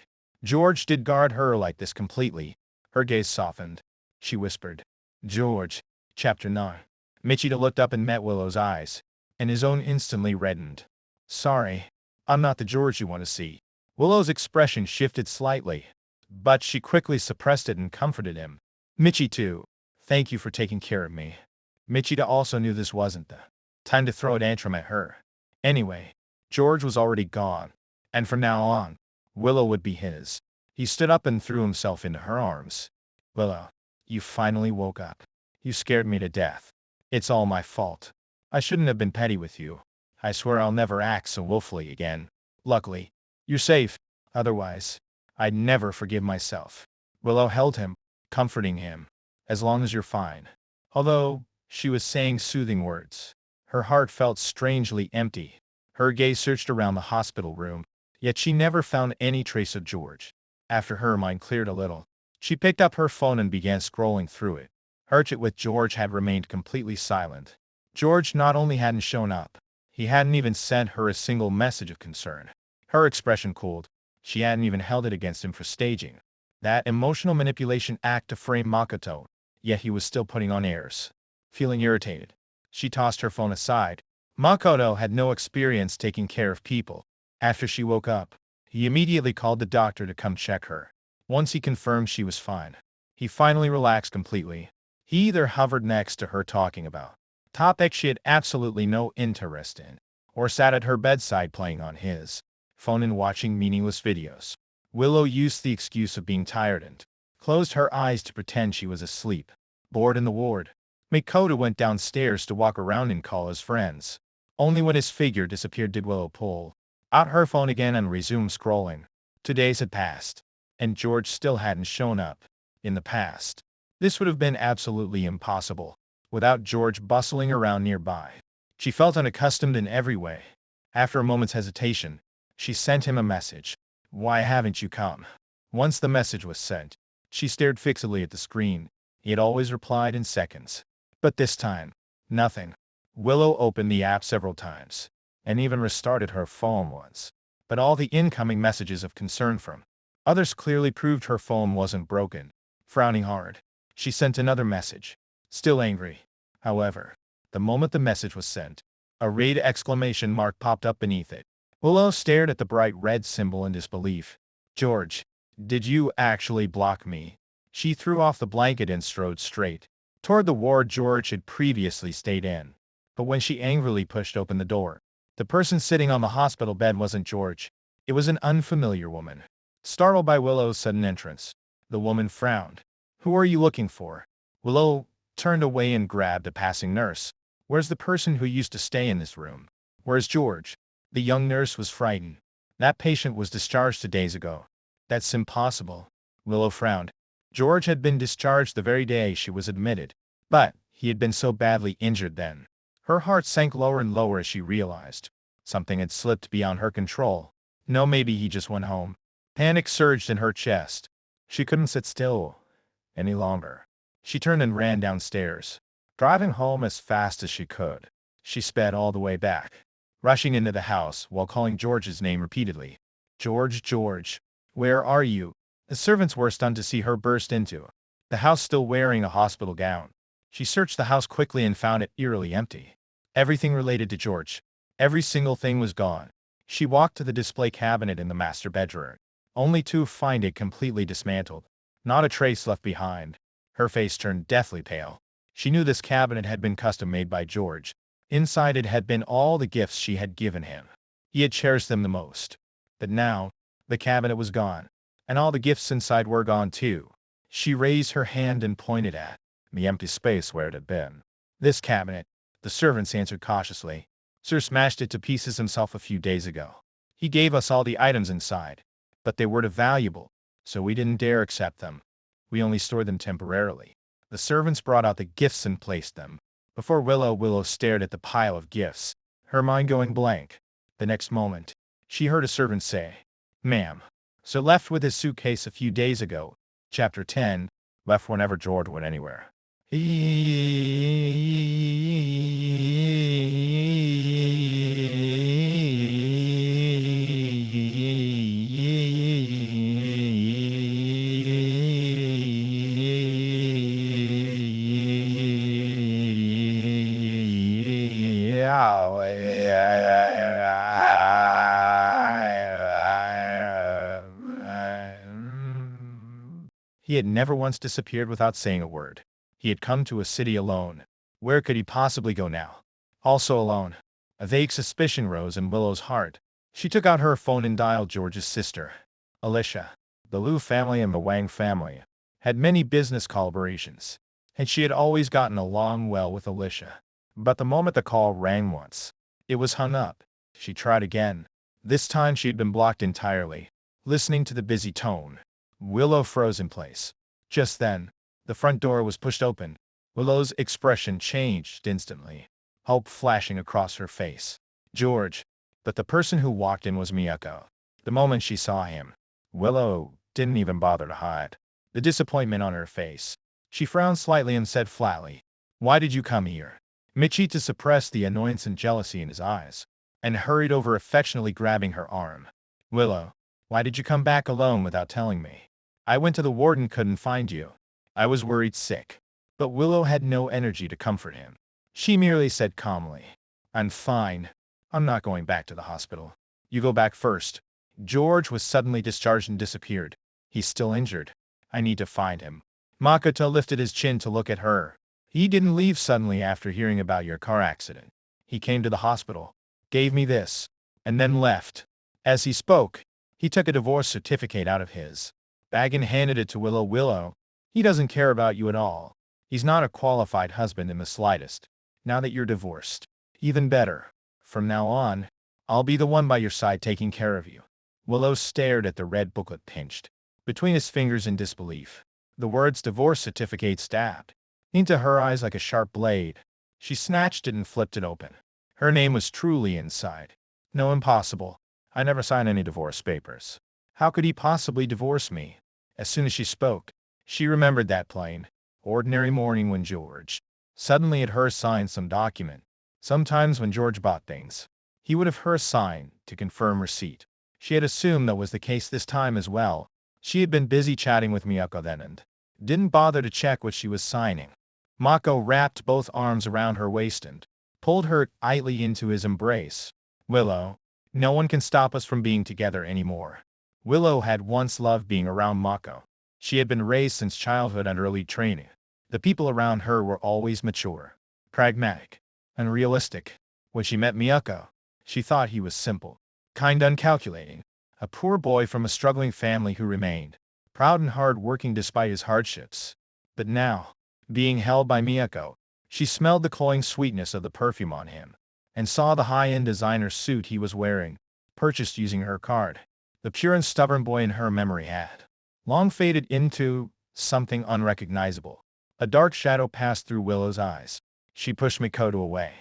George did guard her like this completely. Her gaze softened. She whispered, "George." Chapter 9. Michita looked up and met Willow's eyes, and his own instantly reddened. "Sorry, I'm not the George you want to see." Willow's expression shifted slightly, but she quickly suppressed it and comforted him. "Michi too. Thank you for taking care of me." Michita also knew this wasn't the time to throw a tantrum at her. Anyway, George was already gone, and from now on, Willow would be his. He stood up and threw himself into her arms. "Willow, you finally woke up. You scared me to death. It's all my fault. I shouldn't have been petty with you. I swear I'll never act so willfully again. Luckily, you're safe. Otherwise, I'd never forgive myself." Willow held him, comforting him. "As long as you're fine." Although she was saying soothing words, her heart felt strangely empty. Her gaze searched around the hospital room, yet she never found any trace of George. After her mind cleared a little, she picked up her phone and began scrolling through it. Her chat with George had remained completely silent. George not only hadn't shown up, he hadn't even sent her a single message of concern. Her expression cooled. She hadn't even held it against him for staging that emotional manipulation act to frame Makoto, yet he was still putting on airs. Feeling irritated, she tossed her phone aside. Makoto had no experience taking care of people. After she woke up, he immediately called the doctor to come check her. Once he confirmed she was fine, he finally relaxed completely. He either hovered next to her talking about topics she had absolutely no interest in, or sat at her bedside playing on his phone and watching meaningless videos. Willow used the excuse of being tired and closed her eyes to pretend she was asleep. Bored in the ward, Makoto went downstairs to walk around and call his friends. Only when his figure disappeared did Willow pull out her phone again and resume scrolling. 2 days had passed, and George still hadn't shown up. In the past, this would have been absolutely impossible without George bustling around nearby. She felt unaccustomed in every way. After a moment's hesitation, she sent him a message. "Why haven't you come?" Once the message was sent, she stared fixedly at the screen. He had always replied in seconds. But this time, nothing. Willow opened the app several times, and even restarted her phone once. But all the incoming messages of concern from others clearly proved her phone wasn't broken. Frowning hard, she sent another message. Still angry, however, The moment the message was sent, a red exclamation mark popped up beneath it. Willow stared at the bright red symbol in disbelief. George, did you actually block me? She threw off the blanket and strode straight toward the ward George had previously stayed in. But when she angrily pushed open the door, the person sitting on the hospital bed wasn't George. It was an unfamiliar woman. Startled by Willow's sudden entrance, the woman frowned. Who are you looking for? Willow turned away and grabbed a passing nurse. Where's the person who used to stay in this room? Where's George? The young nurse was frightened. That patient was discharged 2 days ago. That's impossible. Willow frowned. George had been discharged the very day she was admitted. But he had been so badly injured then. Her heart sank lower and lower as she realized something had slipped beyond her control. No, maybe he just went home. Panic surged in her chest. She couldn't sit still any longer. She turned and ran downstairs, driving home as fast as she could. She sped all the way back, rushing into the house while calling George's name repeatedly. George, George, where are you? The servants were stunned to see her burst into the house still wearing a hospital gown. She searched the house quickly and found it eerily empty. Everything related to George, every single thing was gone. She walked to the display cabinet in the master bedroom, only to find it completely dismantled. Not a trace left behind. Her face turned deathly pale. She knew this cabinet had been custom-made by George. Inside it had been all the gifts she had given him. He had cherished them the most. But now, the cabinet was gone, and all the gifts inside were gone too. She raised her hand and pointed at the empty space where it had been. This cabinet, the servants answered cautiously. Sir smashed it to pieces himself a few days ago. He gave us all the items inside, but they were too valuable, so we didn't dare accept them. We only stored them temporarily. The servants brought out the gifts and placed them before Willow. Willow stared at the pile of gifts, her mind going blank. The next moment, she heard a servant say, "Ma'am." So left with his suitcase a few days ago. Chapter 10, left whenever George went anywhere. He had never once disappeared without saying a word. He had come to a city alone. Where could he possibly go now? Also alone. A vague suspicion rose in Willow's heart. She took out her phone and dialed George's sister, Alicia. The Liu family and the Wang family had many business collaborations, and she had always gotten along well with Alicia. But the moment the call rang once, it was hung up. She tried again. This time she had been blocked entirely. Listening to the busy tone, Willow froze in place. Just then, the front door was pushed open. Willow's expression changed instantly, hope flashing across her face. George. But the person who walked in was Miyako. The moment she saw him, Willow didn't even bother to hide the disappointment on her face. She frowned slightly and said flatly, "Why did you come here?" Michita suppressed the annoyance and jealousy in his eyes, and hurried over, affectionately grabbing her arm. "Willow, why did you come back alone without telling me?" "I went to the ward and couldn't find you. I was worried sick." But Willow had no energy to comfort him. She merely said calmly, "I'm fine. I'm not going back to the hospital. You go back first." George was suddenly discharged and disappeared. "He's still injured. I need to find him." Makoto lifted his chin to look at her. "He didn't leave suddenly after hearing about your car accident. He came to the hospital, gave me this, and then left." As he spoke, he took a divorce certificate out of his bag and handed it to Willow. "Willow, he doesn't care about you at all. He's not a qualified husband in the slightest. Now that you're divorced, even better. From now on, I'll be the one by your side taking care of you." Willow stared at the red booklet pinched between his fingers in disbelief. The words "divorce certificate" stabbed into her eyes like a sharp blade. She snatched it and flipped it open. Her name was truly inside. "No, impossible. I never signed any divorce papers. How could he possibly divorce me?" As soon as she spoke, she remembered that plain, ordinary morning when George suddenly had her sign some document. Sometimes when George bought things, he would have her sign to confirm receipt. She had assumed that was the case this time as well. She had been busy chatting with Miyako then and didn't bother to check what she was signing. Mako wrapped both arms around her waist and pulled her tightly into his embrace. Willow, no one can stop us from being together anymore. Willow had once loved being around Mako. She had been raised since childhood under elite training. The people around her were always mature, pragmatic, and realistic. When she met Miyako, she thought he was simple, kind, uncalculating, a poor boy from a struggling family who remained proud and hard-working despite his hardships. But now, being held by Miyako, she smelled the cloying sweetness of the perfume on him, and saw the high-end designer suit he was wearing, purchased using her card. The pure and stubborn boy in her memory had long faded into something unrecognizable. A dark shadow passed through Willow's eyes. She pushed Mikoto away,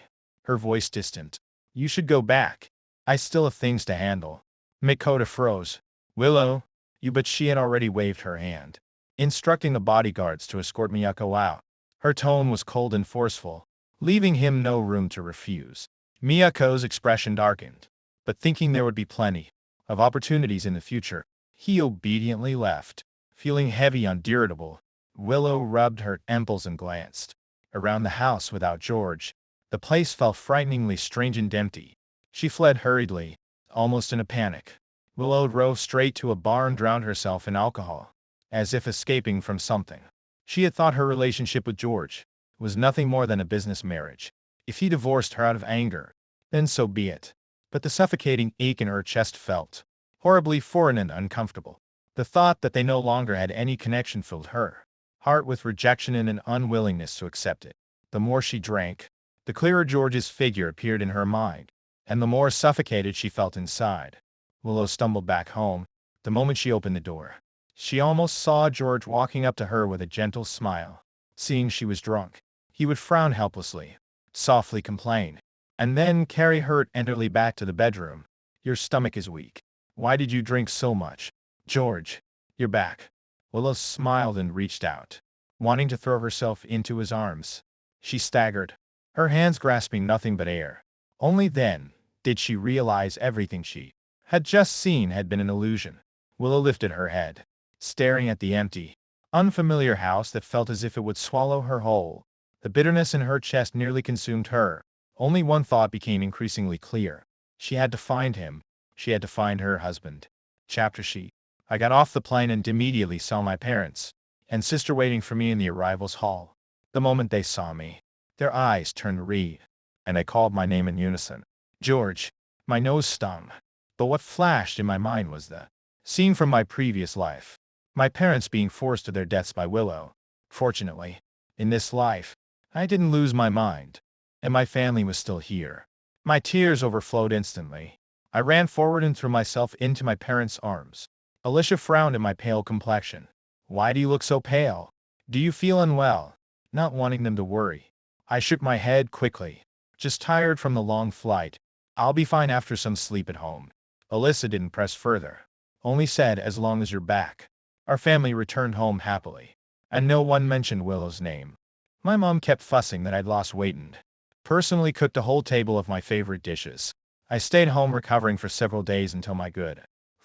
her voice distant. You should go back. I still have things to handle. Mikoto froze. Willow, you, but she had already waved her hand, instructing the bodyguards to escort Miyako out. Her tone was cold and forceful, leaving him no room to refuse. Miyako's expression darkened, but thinking there would be plenty of opportunities in the future, he obediently left. Feeling heavy and irritable, Willow rubbed her temples and glanced around the house without George. The place felt frighteningly strange and empty. She fled hurriedly, almost in a panic. Willow drove straight to a bar and drowned herself in alcohol, as if escaping from something. She had thought her relationship with George was nothing more than a business marriage. If he divorced her out of anger, then so be it. But the suffocating ache in her chest felt horribly foreign and uncomfortable. The thought that they no longer had any connection filled her heart with rejection and an unwillingness to accept it. The more she drank, the clearer George's figure appeared in her mind, and the more suffocated she felt inside. Willow stumbled back home. The moment she opened the door, she almost saw George walking up to her with a gentle smile. Seeing she was drunk, he would frown helplessly, softly complain, and then carry her tenderly back to the bedroom. Your stomach is weak. Why did you drink so much? George, you're back. Willow smiled and reached out, wanting to throw herself into his arms. She staggered, her hands grasping nothing but air. Only then did she realize everything she had just seen had been an illusion. Willow lifted her head, staring at the empty, unfamiliar house that felt as if it would swallow her whole. The bitterness in her chest nearly consumed her. Only one thought became increasingly clear. She had to find him. She had to find her husband. Chapter She. I got off the plane and immediately saw my parents and sister waiting for me in the arrivals hall. The moment they saw me, their eyes turned red, and they called my name in unison. George. My nose stung. But what flashed in my mind was the scene from my previous life. My parents being forced to their deaths by Willow. Fortunately, in this life, I didn't lose my mind, and my family was still here. My tears overflowed instantly. I ran forward and threw myself into my parents' arms. Alicia frowned at my pale complexion. Why do you look so pale? Do you feel unwell? Not wanting them to worry, I shook my head quickly. Just tired from the long flight. I'll be fine after some sleep at home. Alyssa didn't press further, only said, as long as you're back. Our family returned home happily, and no one mentioned Willow's name. My mom kept fussing that I'd lost weight and personally cooked a whole table of my favorite dishes. I stayed home recovering for several days until my good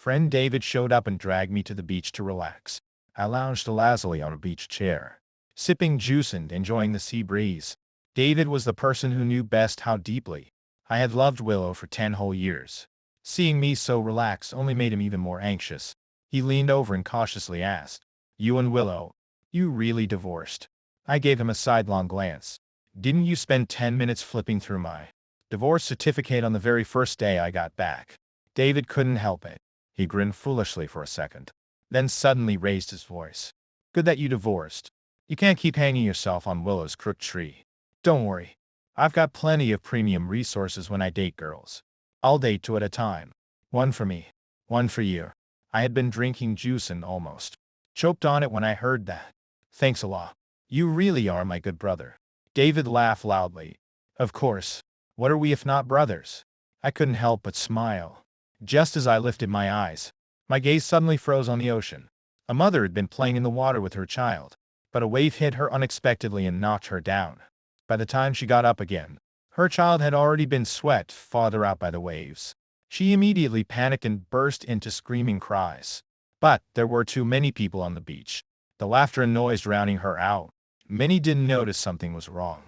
friend David showed up and dragged me to the beach to relax. I lounged lazily on a beach chair, sipping juice and enjoying the sea breeze. David was the person who knew best how deeply I had loved Willow for 10 whole years. Seeing me so relaxed only made him even more anxious. He leaned over and cautiously asked, You and Willow, you really divorced? I gave him a sidelong glance. Didn't you spend 10 minutes flipping through my divorce certificate on the very first day I got back? David couldn't help it. He grinned foolishly for a second, then suddenly raised his voice. Good that you divorced. You can't keep hanging yourself on Willow's crooked tree. Don't worry. I've got plenty of premium resources when I date girls. I'll date 2 at a time. One for me, one for you. I had been drinking juice and almost choked on it when I heard that. Thanks a lot. You really are my good brother. David laughed loudly. Of course. What are we if not brothers? I couldn't help but smile. Just as I lifted my eyes, my gaze suddenly froze on the ocean. A mother had been playing in the water with her child, but a wave hit her unexpectedly and knocked her down. By the time she got up again, her child had already been swept farther out by the waves. She immediately panicked and burst into screaming cries. But there were too many people on the beach, the laughter and noise drowning her out. Minnie didn't notice something was wrong.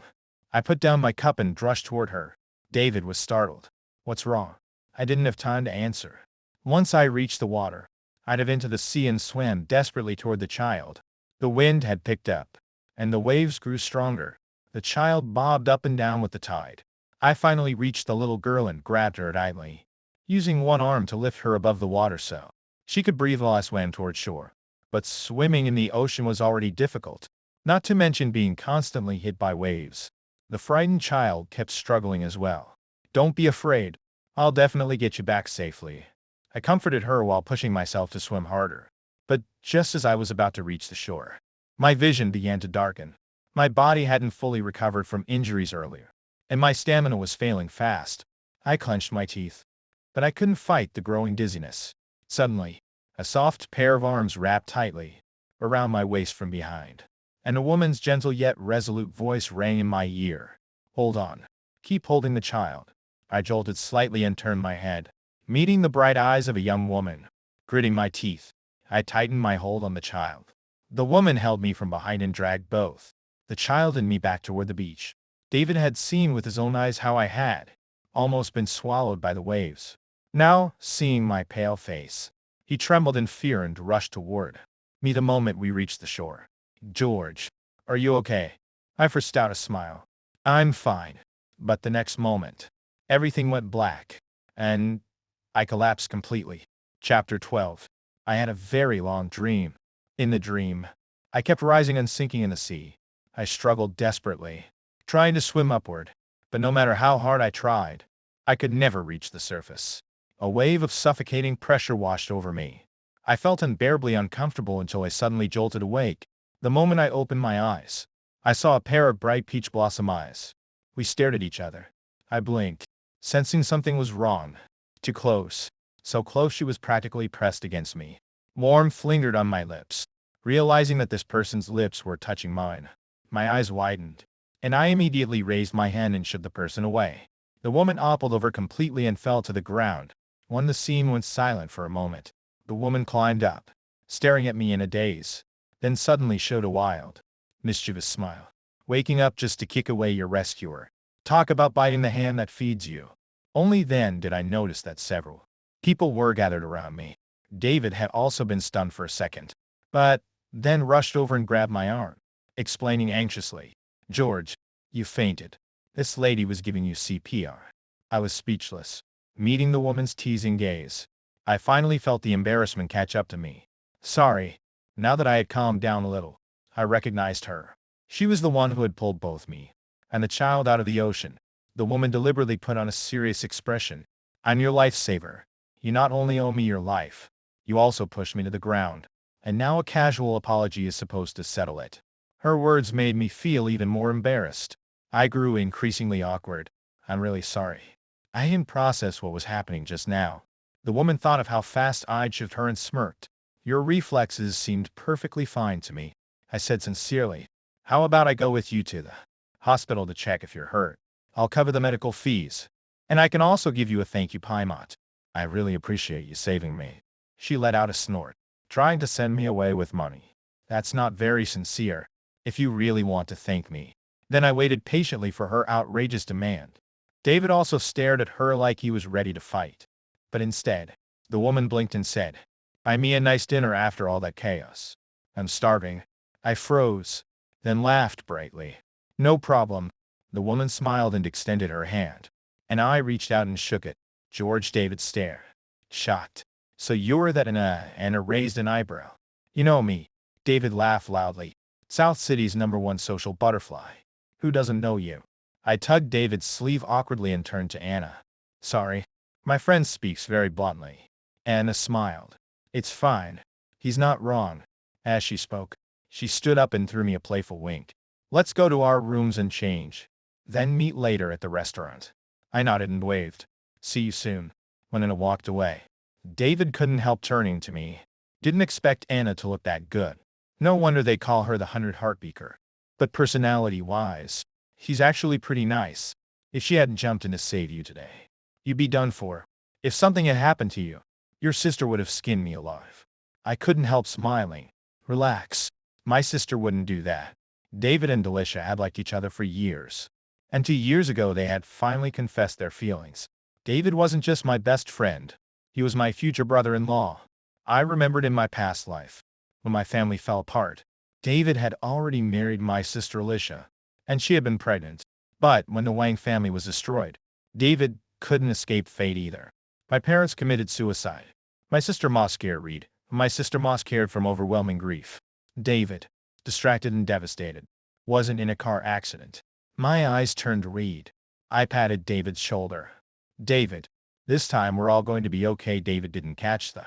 I put down my cup and rushed toward her. David was startled. What's wrong? I didn't have time to answer. Once I reached the water, I dove into the sea and swam desperately toward the child. The wind had picked up, and the waves grew stronger. The child bobbed up and down with the tide. I finally reached the little girl and grabbed her tightly, using one arm to lift her above the water so she could breathe while I swam toward shore. But swimming in the ocean was already difficult, not to mention being constantly hit by waves. The frightened child kept struggling as well. Don't be afraid. I'll definitely get you back safely. I comforted her while pushing myself to swim harder. But just as I was about to reach the shore, my vision began to darken. My body hadn't fully recovered from injuries earlier, and my stamina was failing fast. I clenched my teeth, but I couldn't fight the growing dizziness. Suddenly, a soft pair of arms wrapped tightly around my waist from behind, and a woman's gentle yet resolute voice rang in my ear. Hold on. Keep holding the child. I jolted slightly and turned my head, meeting the bright eyes of a young woman. Gritting my teeth, I tightened my hold on the child. The woman held me from behind and dragged both the child and me back toward the beach. David had seen with his own eyes how I had almost been swallowed by the waves. Now, seeing my pale face, he trembled in fear and rushed toward me the moment we reached the shore. George, are you okay? I forced out a smile. I'm fine. But the next moment, everything went black, and I collapsed completely. Chapter 12. I had a very long dream. In the dream, I kept rising and sinking in the sea. I struggled desperately, trying to swim upward, but no matter how hard I tried, I could never reach the surface. A wave of suffocating pressure washed over me. I felt unbearably uncomfortable until I suddenly jolted awake. The moment I opened my eyes, I saw a pair of bright peach blossom eyes. We stared at each other. I blinked, sensing something was wrong. Too close. So close she was practically pressed against me. Warmth lingered on my lips. Realizing that this person's lips were touching mine, my eyes widened, and I immediately raised my hand and shoved the person away. The woman toppled over completely and fell to the ground. When the scene went silent for a moment, the woman climbed up, staring at me in a daze, then suddenly showed a wild, mischievous smile. Waking up just to kick away your rescuer. Talk about biting the hand that feeds you. Only then did I notice that several people were gathered around me. David had also been stunned for a second, but then rushed over and grabbed my arm, explaining anxiously, George, you fainted. This lady was giving you CPR. I was speechless, meeting the woman's teasing gaze. I finally felt the embarrassment catch up to me. Sorry. Now that I had calmed down a little, I recognized her. She was the one who had pulled both me and the child out of the ocean. The woman deliberately put on a serious expression. I'm your lifesaver. You not only owe me your life, you also pushed me to the ground. And now a casual apology is supposed to settle it. Her words made me feel even more embarrassed. I grew increasingly awkward. I'm really sorry. I didn't process what was happening just now. The woman thought of how fast I'd shoved her and smirked. Your reflexes seemed perfectly fine to me, I said sincerely. How about I go with you to the hospital to check if you're hurt? I'll cover the medical fees. And I can also give you a thank you pie. I really appreciate you saving me. She let out a snort, trying to send me away with money. That's not very sincere. If you really want to thank me. Then I waited patiently for her outrageous demand. David also stared at her like he was ready to fight. But instead, the woman blinked and said, Buy me a nice dinner after all that chaos. I'm starving. I froze, then laughed brightly. No problem. The woman smiled and extended her hand, and I reached out and shook it. George. David stared, shocked. So you're that Anna raised an eyebrow. You know me. David laughed loudly. South City's #1 social butterfly. Who doesn't know you? I tugged David's sleeve awkwardly and turned to Anna. Sorry. My friend speaks very bluntly. Anna smiled. It's fine. He's not wrong. As she spoke, she stood up and threw me a playful wink. Let's go to our rooms and change. Then meet later at the restaurant. I nodded and waved. See you soon. When Anna walked away, David couldn't help turning to me. Didn't expect Anna to look that good. No wonder they call her the 100 Heartbeaker. But personality-wise, she's actually pretty nice. If she hadn't jumped in to save you today, you'd be done for. If something had happened to you, your sister would have skinned me alive. I couldn't help smiling. Relax. My sister wouldn't do that. David and Delisha had liked each other for years. And 2 years ago they had finally confessed their feelings. David wasn't just my best friend. He was my future brother-in-law. I remembered in my past life, when my family fell apart, David had already married my sister Alicia, and she had been pregnant. But when the Wang family was destroyed, David couldn't escape fate either. My parents committed suicide. My sister Ma scared Reed. My sister Ma scared from overwhelming grief. David, distracted and devastated, wasn't in a car accident. My eyes turned to Reed. I patted David's shoulder. David, this time we're all going to be okay. David didn't catch the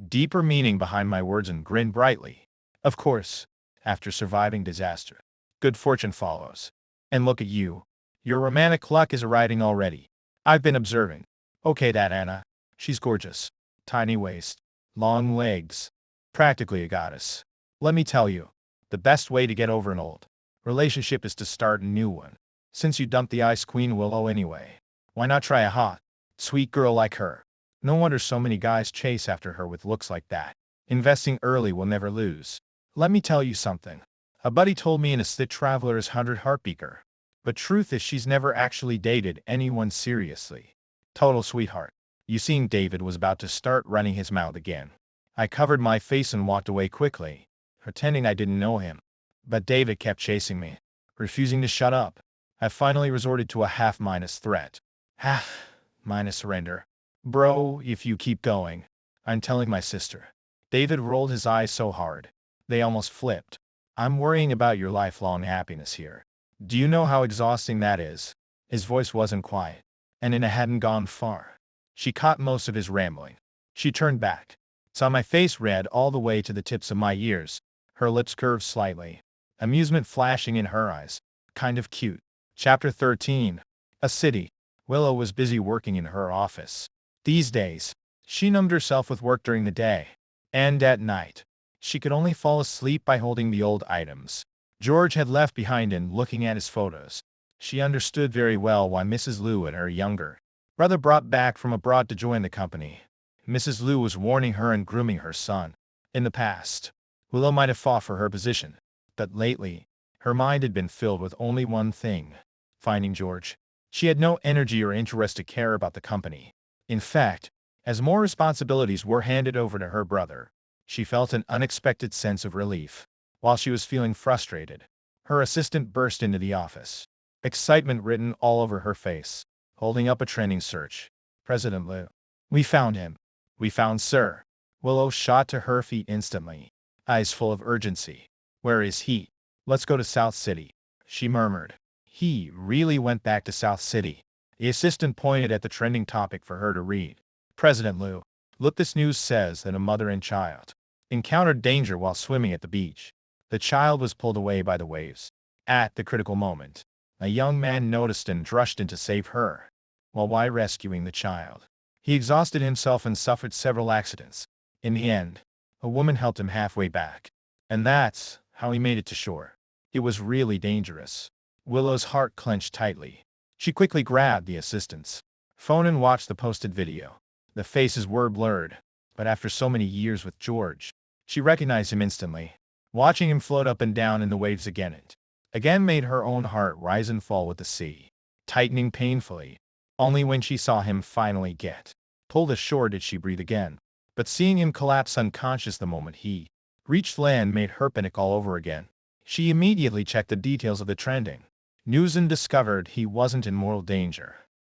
deeper meaning behind my words and grinned brightly. Of course, after surviving disaster, good fortune follows. And look at you. Your romantic luck is arriving already. I've been observing. Okay, that Anna. She's gorgeous. Tiny waist. Long legs. Practically a goddess. Let me tell you, the best way to get over an old relationship is to start a new one. Since you dumped the Ice Queen Willow anyway, why not try a hot, sweet girl like her? No wonder so many guys chase after her with looks like that. Investing early will never lose. Let me tell you something. A buddy told me in a Stit Traveler's 100 Heartbeaker. But truth is she's never actually dated anyone seriously. Total sweetheart. You seen David was about to start running his mouth again. I covered my face and walked away quickly, pretending I didn't know him. But David kept chasing me, refusing to shut up. I finally resorted to a half-minus threat. Half-minus surrender. Bro, if you keep going, I'm telling my sister. David rolled his eyes so hard, they almost flipped. I'm worrying about your lifelong happiness here. Do you know how exhausting that is? His voice wasn't quiet, and it hadn't gone far. She caught most of his rambling. She turned back, saw my face red all the way to the tips of my ears. Her lips curved slightly, amusement flashing in her eyes. Kind of cute. Chapter 13. A city. Willow was busy working in her office. These days, she numbed herself with work during the day. And at night, she could only fall asleep by holding the old items George had left behind and looking at his photos. She understood very well why Mrs. Liu and her younger brother brought back from abroad to join the company. Mrs. Liu was warning her and grooming her son. In the past, Willow might have fought for her position, but lately, her mind had been filled with only one thing: finding George. She had no energy or interest to care about the company. In fact, as more responsibilities were handed over to her brother, she felt an unexpected sense of relief. While she was feeling frustrated, her assistant burst into the office, excitement written all over her face, holding up a trending search. President Liu. We found him. We found Sir. Willow shot to her feet instantly, eyes full of urgency. Where is he? Let's go to South City, she murmured. He really went back to South City. The assistant pointed at the trending topic for her to read. President Liu. Look, this news says that a mother and child encountered danger while swimming at the beach. The child was pulled away by the waves. At the critical moment, a young man noticed and rushed in to save her. While rescuing the child, he exhausted himself and suffered several accidents. In the end, a woman helped him halfway back. And that's how he made it to shore. It was really dangerous. Willow's heart clenched tightly. She quickly grabbed the assistant's phone and watched the posted video. The faces were blurred, but after so many years with George, she recognized him instantly. Watching him float up and down in the waves again made her own heart rise and fall with the sea, tightening painfully. Only when she saw him finally get pulled ashore did she breathe again. But seeing him collapse unconscious the moment he reached land made her panic all over again. She immediately checked the details of the trending news and discovered he wasn't in mortal danger.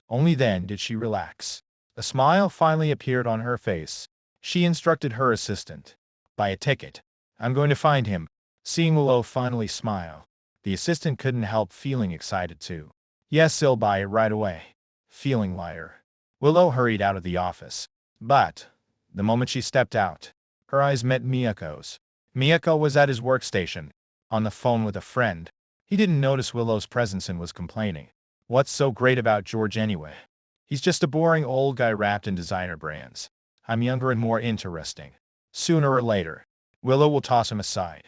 Only then did she relax. A smile finally appeared on her face. She instructed her assistant, buy a ticket. I'm going to find him. Seeing Willow finally smile, the assistant couldn't help feeling excited too. Yes, he'll buy it right away. Feeling lighter, Willow hurried out of the office. But the moment she stepped out, her eyes met Miyako's. Miyako was at his workstation, on the phone with a friend. He didn't notice Willow's presence and was complaining. What's so great about George anyway? He's just a boring old guy wrapped in designer brands. I'm younger and more interesting. Sooner or later, Willow will toss him aside.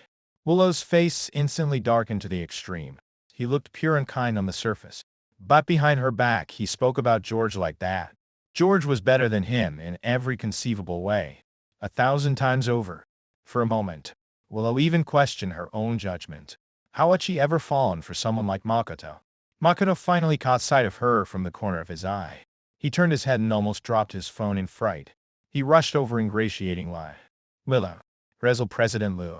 Willow's face instantly darkened to the extreme. He looked pure and kind on the surface, but behind her back he spoke about George like that. George was better than him in every conceivable way, 1,000 times over. For a moment, Willow even questioned her own judgment. How had she ever fallen for someone like Makoto? Makoto finally caught sight of her from the corner of his eye. He turned his head and almost dropped his phone in fright. He rushed over ingratiatingly. Willow. Rezel President Liu.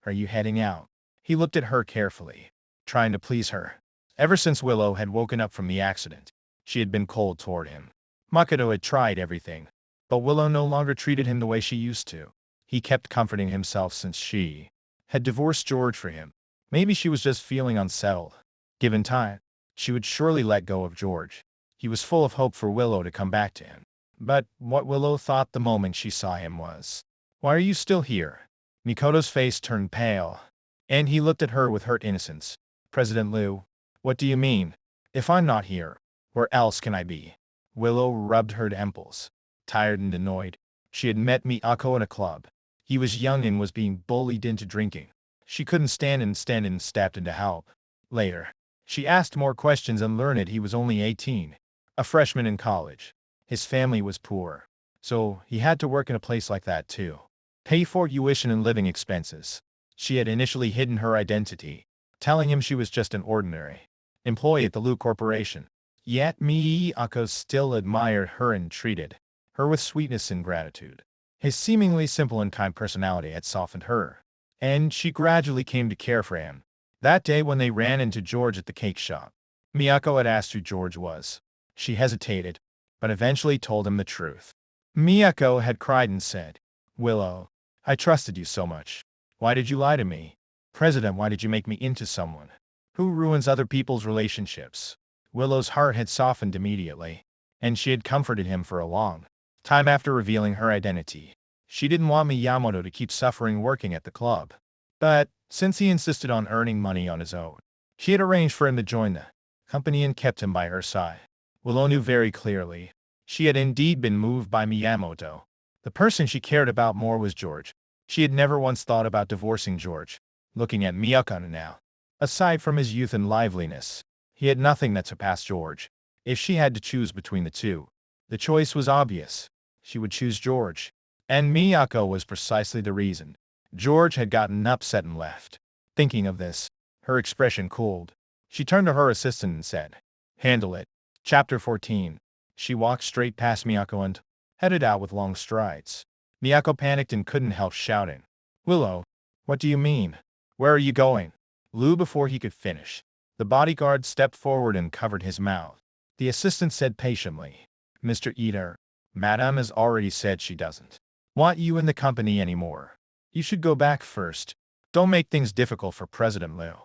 Are you heading out? He looked at her carefully, trying to please her. Ever since Willow had woken up from the accident, she had been cold toward him. Makoto had tried everything, but Willow no longer treated him the way she used to. He kept comforting himself since she had divorced George for him. Maybe she was just feeling unsettled. Given time, she would surely let go of George. He was full of hope for Willow to come back to him. But what Willow thought the moment she saw him was, "Why are you still here?" Mikoto's face turned pale, and he looked at her with hurt innocence. President Liu, what do you mean? If I'm not here, where else can I be? Willow rubbed her temples. Tired and annoyed, she had met Miyako in a club. He was young and was being bullied into drinking. She couldn't stand and stepped in to help. Later, she asked more questions and learned he was only 18, a freshman in college. His family was poor, so he had to work in a place like that too. Pay for tuition and living expenses. She had initially hidden her identity, telling him she was just an ordinary employee at the Lu Corporation. Yet Miyako still admired her and treated her with sweetness and gratitude. His seemingly simple and kind personality had softened her, and she gradually came to care for him. That day when they ran into George at the cake shop, Miyako had asked who George was. She hesitated, but eventually told him the truth. Miyako had cried and said, "Willow, I trusted you so much. Why did you lie to me? President, why did you make me into someone who ruins other people's relationships?" Willow's heart had softened immediately, and she had comforted him for a long time after revealing her identity. She didn't want Miyamoto to keep suffering working at the club. But, since he insisted on earning money on his own, she had arranged for him to join the company and kept him by her side. Willow knew very clearly she had indeed been moved by Miyamoto. The person she cared about more was George. She had never once thought about divorcing George. Looking at Miyako now, aside from his youth and liveliness, he had nothing that surpassed George. If she had to choose between the two, the choice was obvious. She would choose George. And Miyako was precisely the reason. George had gotten upset and left. Thinking of this, her expression cooled. She turned to her assistant and said, "Handle it." Chapter 14. She walked straight past Miyako and headed out with long strides. Miyako panicked and couldn't help shouting, "Willow, what do you mean? Where are you going?" Before he could finish, the bodyguard stepped forward and covered his mouth. The assistant said patiently, "Mr. Eder, Madame has already said she doesn't want you in the company anymore. You should go back first. Don't make things difficult for President Liu."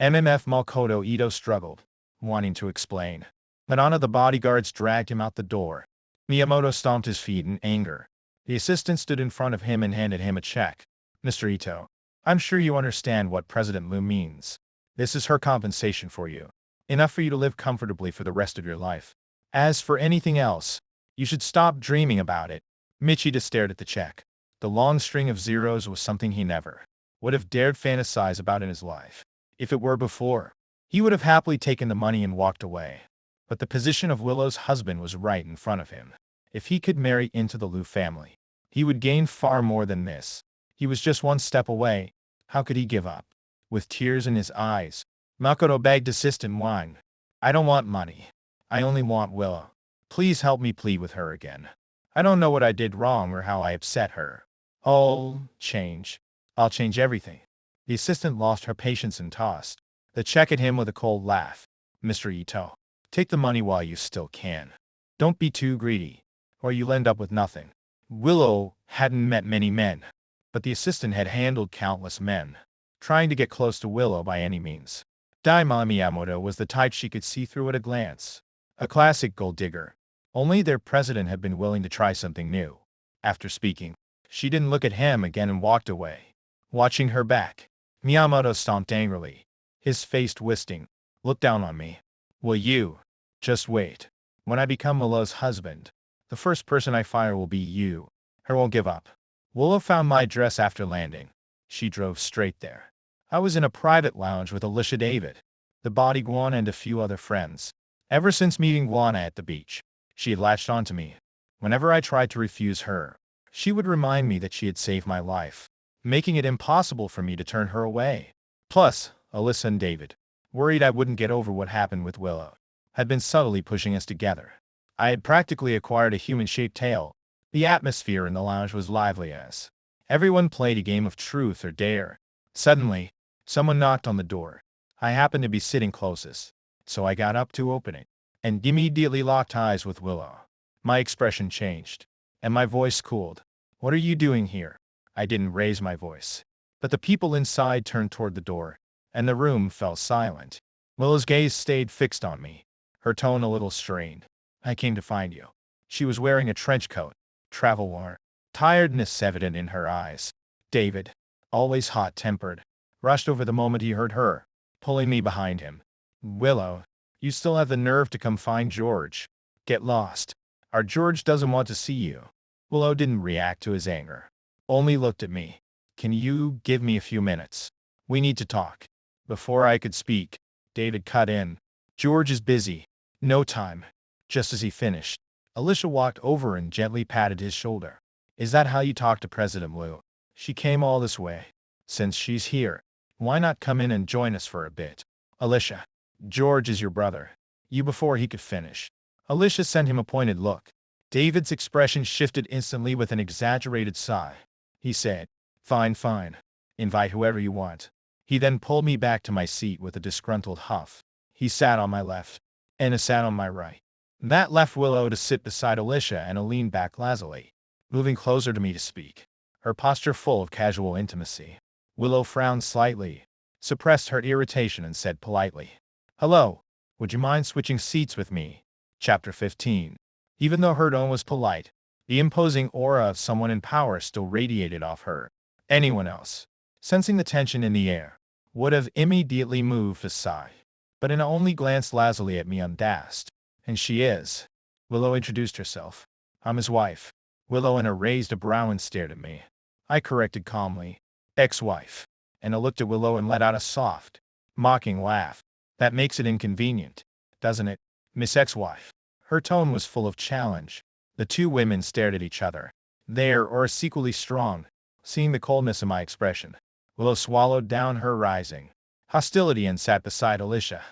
Makoto Ito struggled, wanting to explain. But one of the bodyguards dragged him out the door. Miyamoto stomped his feet in anger. The assistant stood in front of him and handed him a check. "Mr. Ito, I'm sure you understand what President Liu means. This is her compensation for you. Enough for you to live comfortably for the rest of your life. As for anything else, you should stop dreaming about it." Michida stared at the check. The long string of zeros was something he never would have dared fantasize about in his life. If it were before, he would have happily taken the money and walked away. But the position of Willow's husband was right in front of him. If he could marry into the Liu family, he would gain far more than this. He was just one step away. How could he give up? With tears in his eyes, Makoto begged assistant Wang, "I don't want money. I only want Willow. Please help me plead with her again. I don't know what I did wrong or how I upset her. I'll change everything." The assistant lost her patience and tossed the check at him with a cold laugh. "Mr. Ito, take the money while you still can. Don't be too greedy, or you'll end up with nothing." Willow hadn't met many men, but the assistant had handled countless men, trying to get close to Willow by any means. Daima Miyamoto was the type she could see through at a glance. A classic gold digger. Only their president had been willing to try something new. After speaking, she didn't look at him again and walked away. Watching her back, Miyamoto stomped angrily, his face twisting. "Look down on me. Will you? Just wait. When I become Willow's husband, the first person I fire will be you." Her won't give up. Willow found my address after landing. She drove straight there. I was in a private lounge with Alicia David, the bodyguard and a few other friends. Ever since meeting Guana at the beach, she had latched onto me. Whenever I tried to refuse her, she would remind me that she had saved my life, making it impossible for me to turn her away. Plus, Alyssa and David, worried I wouldn't get over what happened with Willow, had been subtly pushing us together. I had practically acquired a human-shaped tail. The atmosphere in the lounge was lively as everyone played a game of truth or dare. Suddenly, someone knocked on the door. I happened to be sitting closest, so I got up to open it, and immediately locked eyes with Willow. My expression changed, and my voice cooled. "What are you doing here?" I didn't raise my voice, but the people inside turned toward the door, and the room fell silent. Willow's gaze stayed fixed on me, her tone a little strained. "I came to find you." She was wearing a trench coat, travel-worn, tiredness evident in her eyes. David, always hot-tempered, rushed over the moment he heard her, pulling me behind him. "Willow, you still have the nerve to come find George. Get lost. Our George doesn't want to see you." Willow didn't react to his anger, only looked at me. "Can you give me a few minutes? We need to talk." Before I could speak, David cut in. "George is busy. No time." Just as he finished, Alicia walked over and gently patted his shoulder. "Is that how you talk to President Liu? She came all this way. Since she's here, why not come in and join us for a bit?" "Alicia, George is your brother." You before he could finish, Alicia sent him a pointed look. David's expression shifted instantly with an exaggerated sigh. He said, "Fine, fine. Invite whoever you want." He then pulled me back to my seat with a disgruntled huff. He sat on my left, and I sat on my right. That left Willow to sit beside Alicia and leaned back lazily, moving closer to me to speak, her posture full of casual intimacy. Willow frowned slightly, suppressed her irritation and said politely, "Hello, would you mind switching seats with me?" Chapter 15. Even though her tone was polite, the imposing aura of someone in power still radiated off her. Anyone else, sensing the tension in the air, would have immediately moved aside. But Anna only glanced lazily at me undazed. "And she is." Willow introduced herself. "I'm his wife." Willow and Anna raised a brow and stared at me. I corrected calmly, "Ex-wife." Anna looked at Willow and let out a soft, mocking laugh. "That makes it inconvenient, doesn't it, Miss Ex-wife?" Her tone was full of challenge. The two women stared at each other. Their auras equally strong. Seeing the coldness in my expression, Willow swallowed down her rising hostility and sat beside Alicia.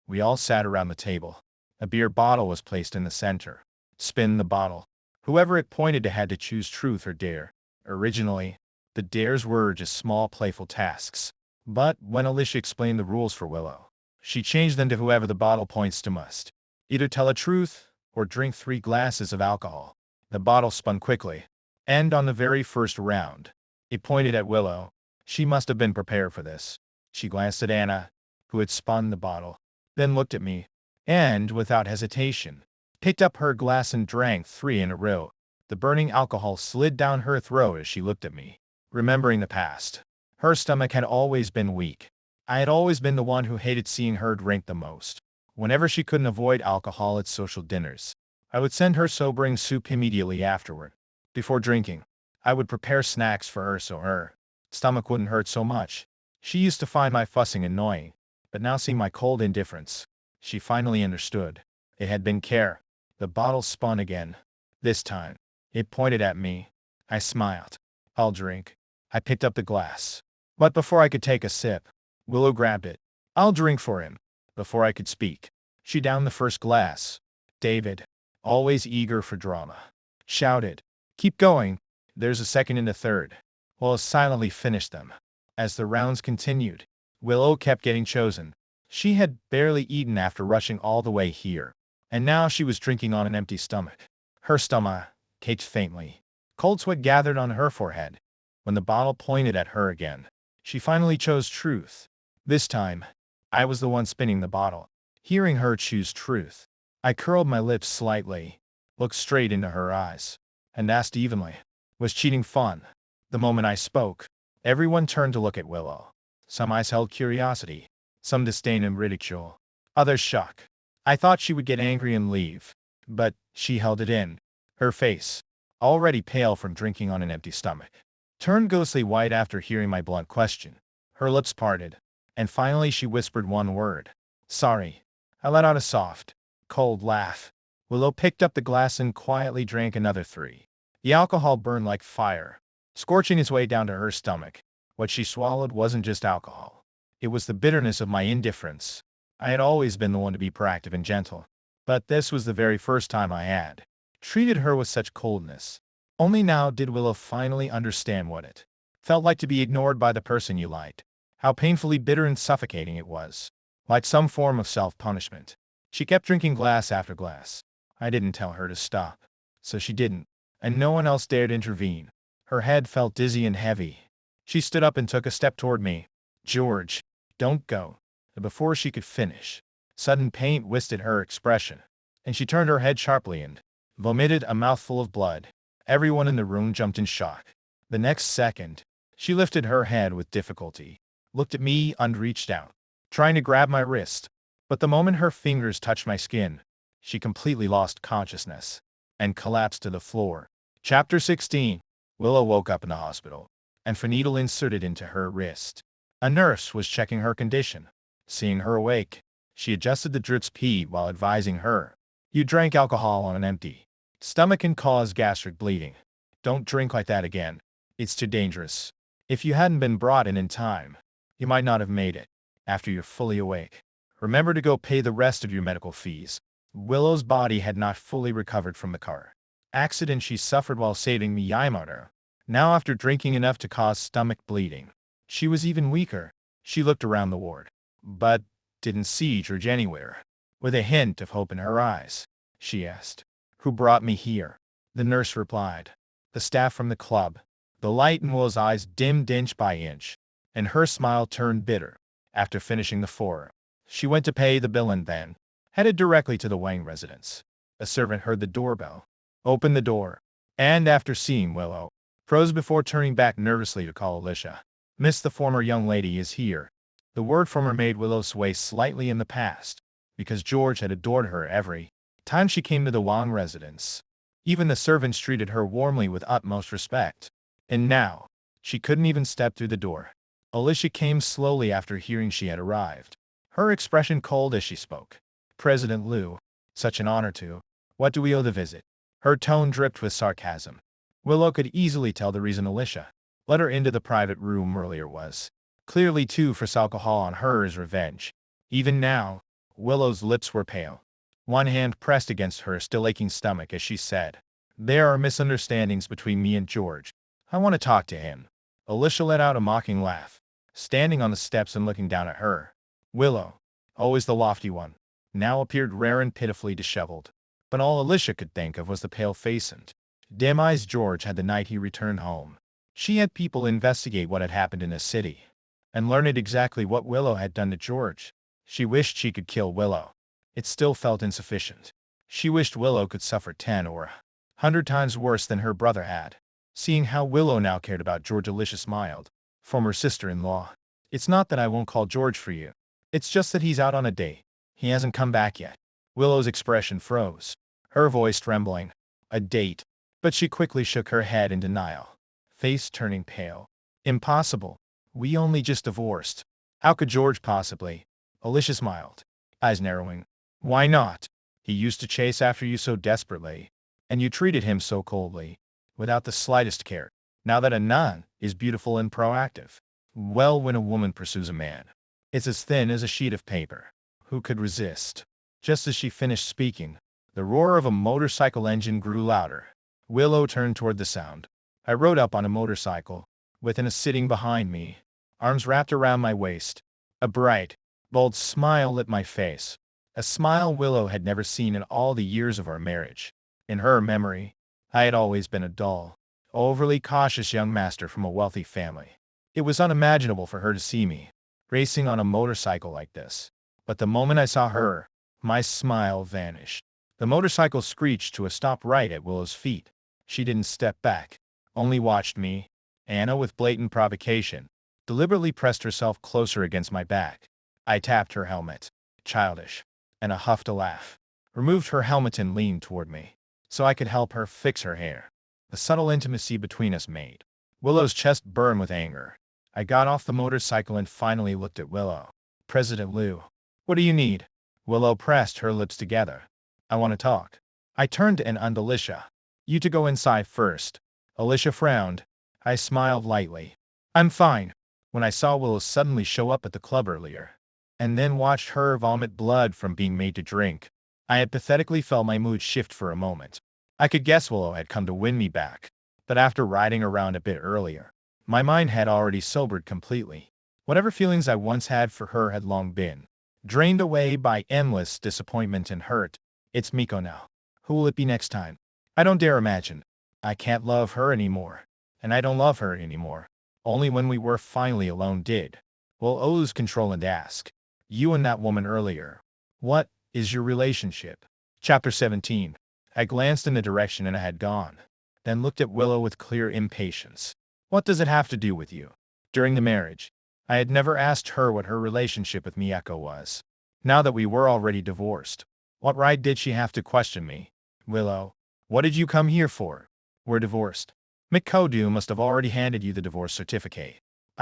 We all sat around the table. A beer bottle was placed in the center. Spin the bottle. Whoever it pointed to had to choose truth or dare. Originally, the dares were just small playful tasks. But when Alicia explained the rules for Willow, she changed them to whoever the bottle points to must either tell a truth or drink 3 glasses of alcohol. The bottle spun quickly, and on the very first round, it pointed at Willow. She must have been prepared for this. She glanced at Anna, who had spun the bottle, then looked at me, and, without hesitation, picked up her glass and drank 3 in a row. The burning alcohol slid down her throat as she looked at me. Remembering the past, her stomach had always been weak. I had always been the one who hated seeing her drink the most. Whenever she couldn't avoid alcohol at social dinners, I would send her sobering soup immediately afterward. Before drinking, I would prepare snacks for her so her stomach wouldn't hurt so much. She used to find my fussing annoying, but now seeing my cold indifference, she finally understood. It had been care. The bottle spun again. This time, it pointed at me. I smiled. "I'll drink." I picked up the glass. But before I could take a sip, Willow grabbed it. "I'll drink for him." Before I could speak, she downed the first glass. David, always eager for drama, shouted, "Keep going." There's a second and a third. Wallace silently finished them. As the rounds continued, Willow kept getting chosen. She had barely eaten after rushing all the way here, and now she was drinking on an empty stomach. Her stomach ached faintly. Cold sweat gathered on her forehead. When the bottle pointed at her again, she finally chose truth. This time, I was the one spinning the bottle. Hearing her choose truth, I curled my lips slightly, looked straight into her eyes, and asked evenly, "Was cheating fun?" The moment I spoke, everyone turned to look at Willow. Some eyes held curiosity, some disdain and ridicule, others shock. I thought she would get angry and leave, but she held it in. Her face, already pale from drinking on an empty stomach, turned ghostly white after hearing my blunt question. Her lips parted, and finally she whispered one word. "Sorry." I let out a soft, cold laugh. Willow picked up the glass and quietly drank another 3. The alcohol burned like fire, scorching its way down to her stomach. What she swallowed wasn't just alcohol. It was the bitterness of my indifference. I had always been the one to be proactive and gentle, but this was the very first time I had treated her with such coldness. Only now did Willow finally understand what it felt like to be ignored by the person you liked. How painfully bitter and suffocating it was. Like some form of self-punishment. She kept drinking glass after glass. I didn't tell her to stop. So she didn't. And no one else dared intervene. Her head felt dizzy and heavy. She stood up and took a step toward me. George, don't go. But before she could finish, sudden pain twisted her expression, and she turned her head sharply and vomited a mouthful of blood. Everyone in the room jumped in shock. The next second, she lifted her head with difficulty, looked at me and reached out, trying to grab my wrist. But the moment her fingers touched my skin, she completely lost consciousness and collapsed to the floor. Chapter 16. Willow woke up in the hospital, and a needle inserted into her wrist. A nurse was checking her condition. Seeing her awake, she adjusted the drip's pee while advising her. You drank alcohol on an empty stomach can cause gastric bleeding. Don't drink like that again. It's too dangerous. If you hadn't been brought in time, you might not have made it. After you're fully awake, remember to go pay the rest of your medical fees. Willow's body had not fully recovered from the car accident she suffered while saving me Yamato. Now after drinking enough to cause stomach bleeding, she was even weaker. She looked around the ward, but didn't see George anywhere. With a hint of hope in her eyes, she asked, "Who brought me here?" The nurse replied, "The staff from the club." The light in Willow's eyes dimmed inch by inch, and her smile turned bitter. After finishing the four, she went to pay the bill and then headed directly to the Wang residence. A servant heard the doorbell, opened the door, and after seeing Willow, froze before turning back nervously to call Alicia. "Miss, the former young lady is here." The word from her made Willow sway slightly in the past, because George had adored her every time she came to the Wang residence. Even the servants treated her warmly with utmost respect. And now, she couldn't even step through the door. Alicia came slowly after hearing she had arrived, her expression cold as she spoke. "President Liu, such an honor to. What do we owe the visit?" Her tone dripped with sarcasm. Willow could easily tell the reason Alicia let her into the private room earlier was clearly to force alcohol on her as revenge. Even now, Willow's lips were pale. One hand pressed against her still aching stomach as she said, "There are misunderstandings between me and George. I want to talk to him." Alicia let out a mocking laugh, standing on the steps and looking down at her. Willow, always the lofty one, now appeared rare and pitifully disheveled. But all Alicia could think of was the pale face and dim eyes George had the night he returned home. She had people investigate what had happened in the city, and learned exactly what Willow had done to George. She wished she could kill Willow. It still felt insufficient. She wished Willow could suffer 10 or 100 times worse than her brother had. Seeing how Willow now cared about George, Alicia smiled. "Former sister-in-law. It's not that I won't call George for you. It's just that he's out on a date. He hasn't come back yet." Willow's expression froze, her voice trembling. "A date?" But she quickly shook her head in denial, face turning pale. "Impossible. We only just divorced. How could George possibly?" Alicia smiled, eyes narrowing. "Why not? He used to chase after you so desperately, and you treated him so coldly, without the slightest care. Now that a nun is beautiful and proactive, well, when a woman pursues a man, it's as thin as a sheet of paper. Who could resist?" Just as she finished speaking, the roar of a motorcycle engine grew louder. Willow turned toward the sound. I rode up on a motorcycle, with Anna sitting behind me, arms wrapped around my waist. A bright, bold smile lit my face. A smile Willow had never seen in all the years of our marriage. In her memory, I had always been a dull, overly cautious young master from a wealthy family. It was unimaginable for her to see me racing on a motorcycle like this. But the moment I saw her, my smile vanished. The motorcycle screeched to a stop right at Willow's feet. She didn't step back, only watched me. Anna, with blatant provocation, deliberately pressed herself closer against my back. I tapped her helmet. Childish. Anna huffed a laugh, removed her helmet and leaned toward me, so I could help her fix her hair. The subtle intimacy between us made Willow's chest burn with anger. I got off the motorcycle and finally looked at Willow. "President Liu, what do you need?" Willow pressed her lips together. "I want to talk." I turned to Alicia. "You to go inside first." Alicia frowned. I smiled lightly. "I'm fine." when I saw Willow suddenly show up at the club earlier, and then watched her vomit blood from being made to drink. I had pathetically felt my mood shift for a moment. I could guess Willow had come to win me back, but after riding around a bit earlier, my mind had already sobered completely. Whatever feelings I once had for her had long been drained away by endless disappointment and hurt. It's Miko now. Who will it be next time? I don't dare imagine. I can't love her anymore. And I don't love her anymore. Only when we were finally alone did. We'll lose control and ask. You and that woman earlier. What is your relationship? Chapter 17. I glanced in the direction and I had gone, then looked at Willow with clear impatience. What does it have to do with you? During the marriage, I had never asked her what her relationship with Miyako was. Now that we were already divorced, what right did she have to question me? Willow, what did you come here for? We're divorced. Mikodu must have already handed you the divorce certificate.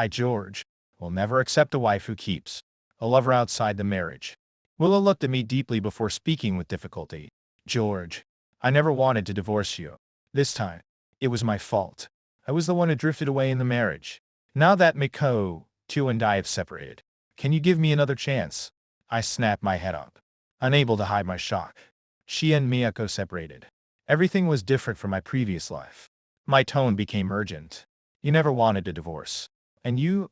George, will never accept a wife who keeps a lover outside the marriage. Willow looked at me deeply before speaking with difficulty. George, I never wanted to divorce you. This time, it was my fault. I was the one who drifted away in the marriage. Now that Mikodu and I have separated, can you give me another chance? I snapped my head up, unable to hide my shock. She and Miyako separated. Everything was different from my previous life. My tone became urgent. You never wanted a divorce. And you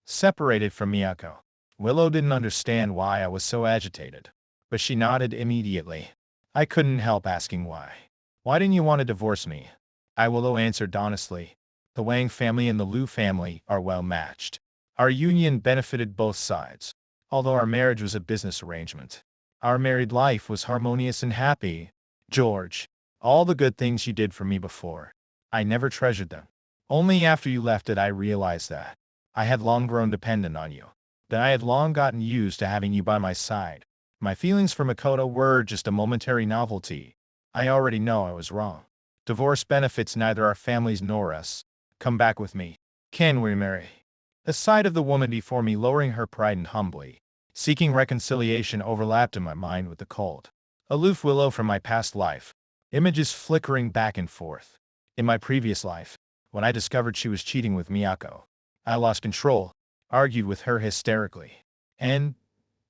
separated from Miyako. Willow didn't understand why I was so agitated, but she nodded immediately. I couldn't help asking why. Why didn't you want to divorce me? Willow answered honestly. The Wang family and the Liu family are well matched. Our union benefited both sides. Although our marriage was a business arrangement, our married life was harmonious and happy. George, all the good things you did for me before, I never treasured them. Only after you left did I realize that I had long grown dependent on you, that I had long gotten used to having you by my side. My feelings for Makoto were just a momentary novelty. I already know I was wrong. Divorce benefits neither our families nor us. Come back with me. Can we marry? The sight of the woman before me lowering her pride and humbly seeking reconciliation overlapped in my mind with the cold, aloof Willow from my past life. Images flickering back and forth. In my previous life, when I discovered she was cheating with Miyako, I lost control, argued with her hysterically, and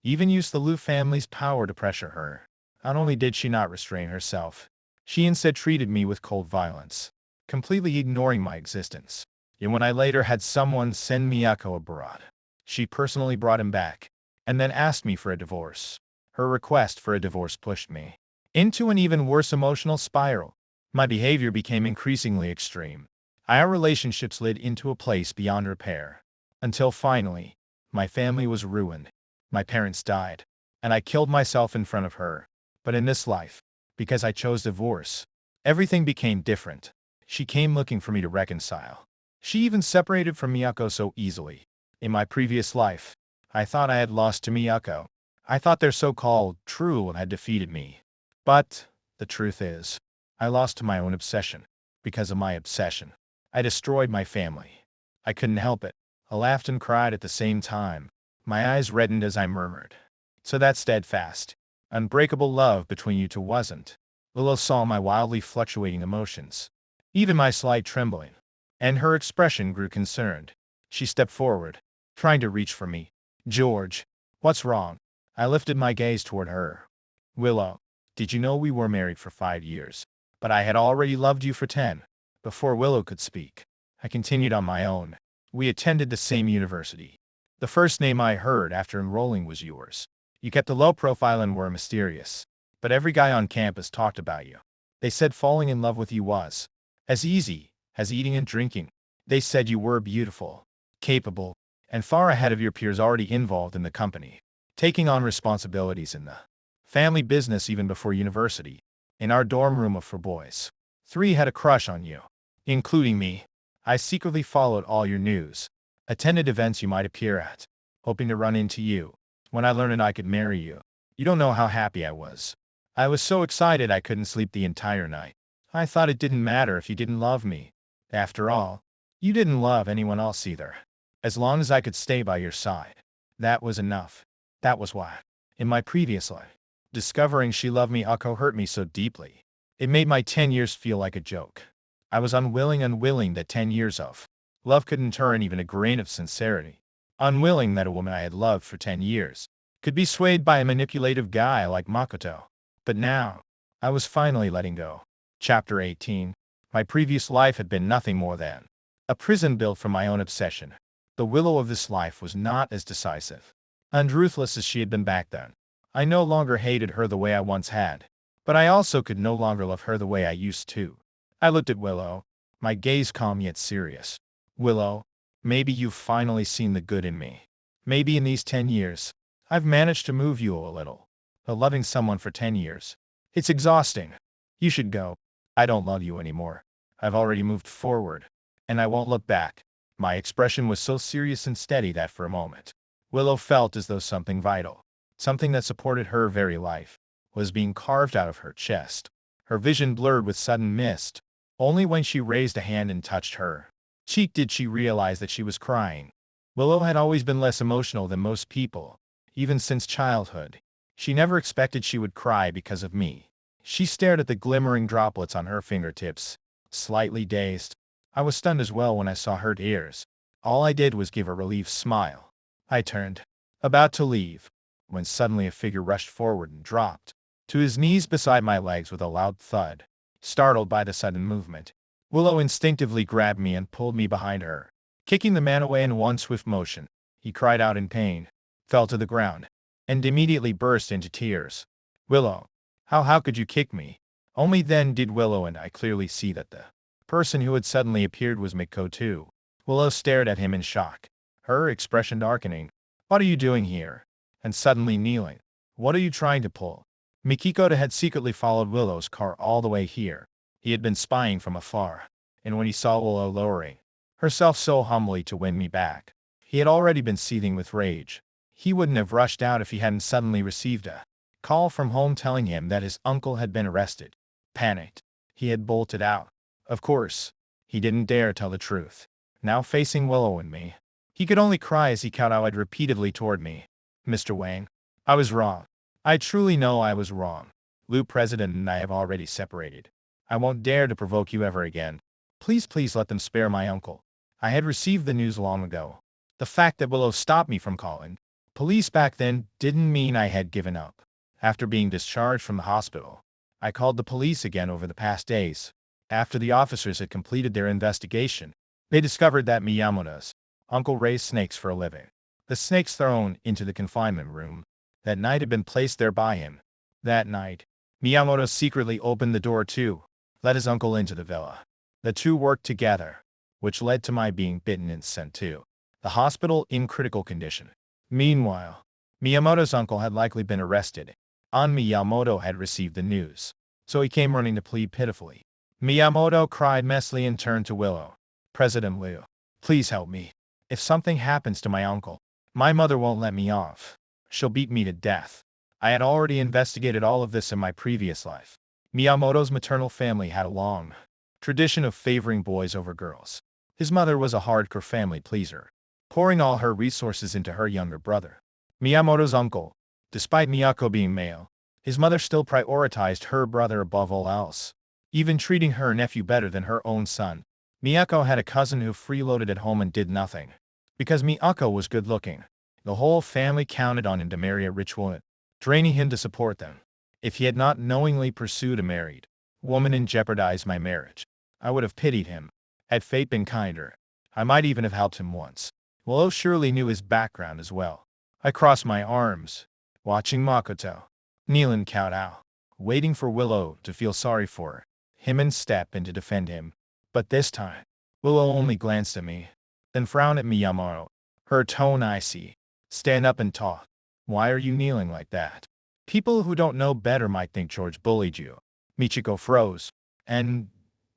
even used the Liu family's power to pressure her. Not only did she not restrain herself, she instead treated me with cold violence, completely ignoring my existence. And when I later had someone send Miyako abroad, she personally brought him back, and then asked me for a divorce. Her request for a divorce pushed me into an even worse emotional spiral. My behavior became increasingly extreme. Our relationship slid into a place beyond repair. Until finally, my family was ruined. My parents died, and I killed myself in front of her. But in this life, because I chose divorce, everything became different. She came looking for me to reconcile. She even separated from Miyako so easily. In my previous life, I thought I had lost to Miyako. I thought their so-called true love had defeated me. But the truth is, I lost to my own obsession. Because of my obsession, I destroyed my family. I couldn't help it. I laughed and cried at the same time. My eyes reddened as I murmured. So that steadfast, unbreakable love between you two wasn't. Willow saw my wildly fluctuating emotions, even my slight trembling, and her expression grew concerned. She stepped forward, trying to reach for me. George, what's wrong? I lifted my gaze toward her. Willow, did you know we were married for 5 years? But I had already loved you for 10. Before Willow could speak, I continued on my own. We attended the same university. The first name I heard after enrolling was yours. You kept a low profile and were mysterious, but every guy on campus talked about you. They said falling in love with you was as easy as eating and drinking. They said you were beautiful, capable, and far ahead of your peers already involved in the company, taking on responsibilities in the family business even before university. In our dorm room for boys, 3 had a crush on you, including me. I secretly followed all your news, attended events you might appear at, hoping to run into you. When I learned I could marry you, you don't know how happy I was. I was so excited I couldn't sleep the entire night. I thought it didn't matter if you didn't love me. After all, you didn't love anyone else either. As long as I could stay by your side, that was enough. That was why, in my previous life, discovering she loved me hurt me so deeply. It made my 10 years feel like a joke. I was unwilling that 10 years of Love couldn't turn even a grain of sincerity. Unwilling that a woman I had loved for 10 years could be swayed by a manipulative guy like Makoto. But now, I was finally letting go. Chapter 18. My previous life had been nothing more than a prison built from my own obsession. The Willow of this life was not as decisive and ruthless as she had been back then. I no longer hated her the way I once had, but I also could no longer love her the way I used to. I looked at Willow, my gaze calm yet serious. Willow, maybe you've finally seen the good in me. Maybe in these 10 years, I've managed to move you a little. But loving someone for 10 years, it's exhausting. You should go. I don't love you anymore. I've already moved forward, and I won't look back. My expression was so serious and steady that for a moment, Willow felt as though something vital, something that supported her very life, was being carved out of her chest. Her vision blurred with sudden mist. Only when she raised a hand and touched her cheek did she realize that she was crying. Willow had always been less emotional than most people, even since childhood. She never expected she would cry because of me. She stared at the glimmering droplets on her fingertips, slightly dazed. I was stunned as well when I saw her tears. All I did was give a relieved smile. I turned, about to leave, when suddenly a figure rushed forward and dropped to his knees beside my legs with a loud thud. Startled by the sudden movement, Willow instinctively grabbed me and pulled me behind her, kicking the man away in one swift motion. He cried out in pain, fell to the ground, and immediately burst into tears. Willow, how could you kick me? Only then did Willow and I clearly see that the person who had suddenly appeared was Mikko too. Willow stared at him in shock, her expression darkening. What are you doing here? And suddenly kneeling. What are you trying to pull? Mikiko had secretly followed Willow's car all the way here. He had been spying from afar, and when he saw Willow lowering herself so humbly to win me back, he had already been seething with rage. He wouldn't have rushed out if he hadn't suddenly received a call from home telling him that his uncle had been arrested. Panicked, he had bolted out. Of course, he didn't dare tell the truth. Now facing Willow and me, he could only cry as he kowtowed repeatedly toward me. Mr. Wang, I was wrong. I truly know I was wrong. Liu President and I have already separated. I won't dare to provoke you ever again. Please let them spare my uncle. I had received the news long ago. The fact that Willow stopped me from calling police back then didn't mean I had given up. After being discharged from the hospital, I called the police again over the past days. After the officers had completed their investigation, they discovered that Miyamoto's uncle raised snakes for a living. The snakes thrown into the confinement room that night had been placed there by him. That night, Miyamoto secretly opened the door to let his uncle into the villa. The two worked together, which led to my being bitten and sent to the hospital in critical condition. Meanwhile, Miyamoto's uncle had likely been arrested. Miyamoto had received the news, so he came running to plead pitifully. Miyamoto cried messily and turned to Willow. President Liu, please help me. If something happens to my uncle, my mother won't let me off. She'll beat me to death. I had already investigated all of this in my previous life. Miyamoto's maternal family had a long tradition of favoring boys over girls. His mother was a hardcore family pleaser, pouring all her resources into her younger brother. Miyamoto's uncle, despite Miyako being male, his mother still prioritized her brother above all else, even treating her nephew better than her own son. Miyako had a cousin who freeloaded at home and did nothing. Because Miyako was good-looking, the whole family counted on him to marry a rich woman, draining him to support them. If he had not knowingly pursued a married woman and jeopardized my marriage, I would have pitied him. Had fate been kinder, I might even have helped him once. Willow surely knew his background as well. I crossed my arms, watching Makoto kneel and kowtow, waiting for Willow to feel sorry for him and step in to defend him. But this time, Willow only glanced at me, then frowned at Miyamoto, her tone icy. Stand up and talk. Why are you kneeling like that? People who don't know better might think George bullied you. Michiko froze, and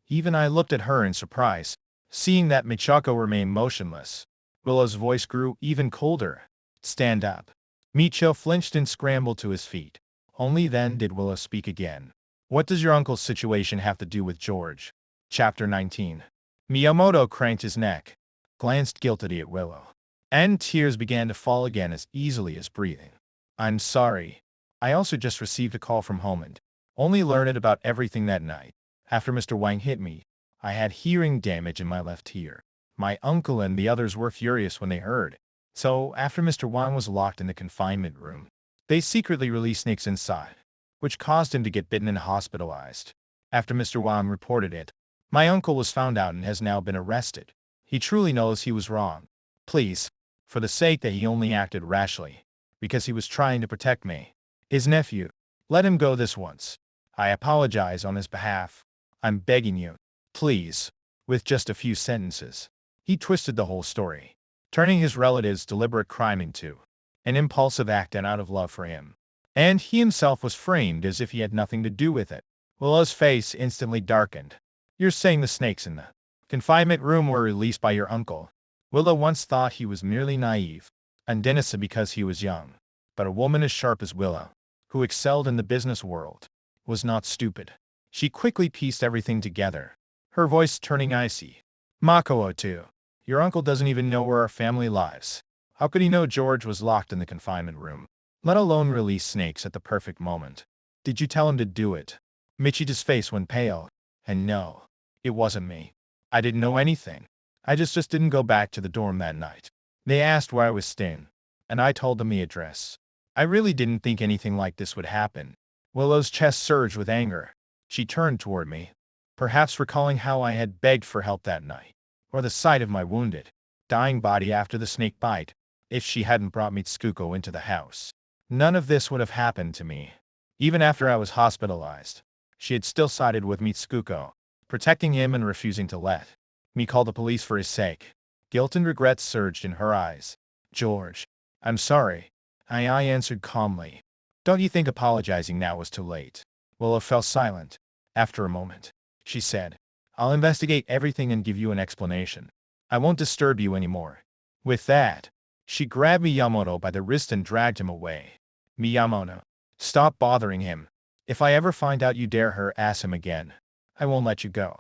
even I looked at her in surprise, seeing that Michiko remained motionless. Willow's voice grew even colder. Stand up. Michio flinched and scrambled to his feet. Only then did Willow speak again. What does your uncle's situation have to do with George? Chapter 19. Miyamoto cranked his neck, glanced guiltily at Willow, and tears began to fall again as easily as breathing. I'm sorry. I also just received a call from home and only learned about everything that night. After Mr. Wang hit me, I had hearing damage in my left ear. My uncle and the others were furious when they heard. So, after Mr. Wang was locked in the confinement room, they secretly released snakes inside, which caused him to get bitten and hospitalized. After Mr. Wang reported it, my uncle was found out and has now been arrested. He truly knows he was wrong. Please, for the sake that he only acted rashly, because he was trying to protect me, his nephew, let him go this once. I apologize on his behalf. I'm begging you, please. With just a few sentences, he twisted the whole story, turning his relative's deliberate crime into an impulsive act and out of love for him. And he himself was framed as if he had nothing to do with it. Willow's face instantly darkened. You're saying the snakes in the confinement room were released by your uncle? Willow once thought he was merely naive and innocent because he was young. But a woman as sharp as Willow, who excelled in the business world, was not stupid. She quickly pieced everything together, her voice turning icy. Makoto too. Your uncle doesn't even know where our family lives. How could he know George was locked in the confinement room, let alone release snakes at the perfect moment? Did you tell him to do it? Michita's face went pale. And no, it wasn't me. I didn't know anything. I just didn't go back to the dorm that night. They asked where I was staying, and I told them the address. I really didn't think anything like this would happen. Willow's chest surged with anger. She turned toward me, perhaps recalling how I had begged for help that night, or the sight of my wounded, dying body after the snake bite. If she hadn't brought Mitsuko into the house, none of this would have happened to me. Even after I was hospitalized, she had still sided with Mitsuko, protecting him and refusing to let me call the police for his sake. Guilt and regret surged in her eyes. George, I'm sorry, I answered calmly. Don't you think apologizing now was too late? Willow fell silent. After a moment, she said, I'll investigate everything and give you an explanation. I won't disturb you anymore. With that, she grabbed Miyamoto by the wrist and dragged him away. Miyamoto, stop bothering him. If I ever find out you dare harass him again, I won't let you go.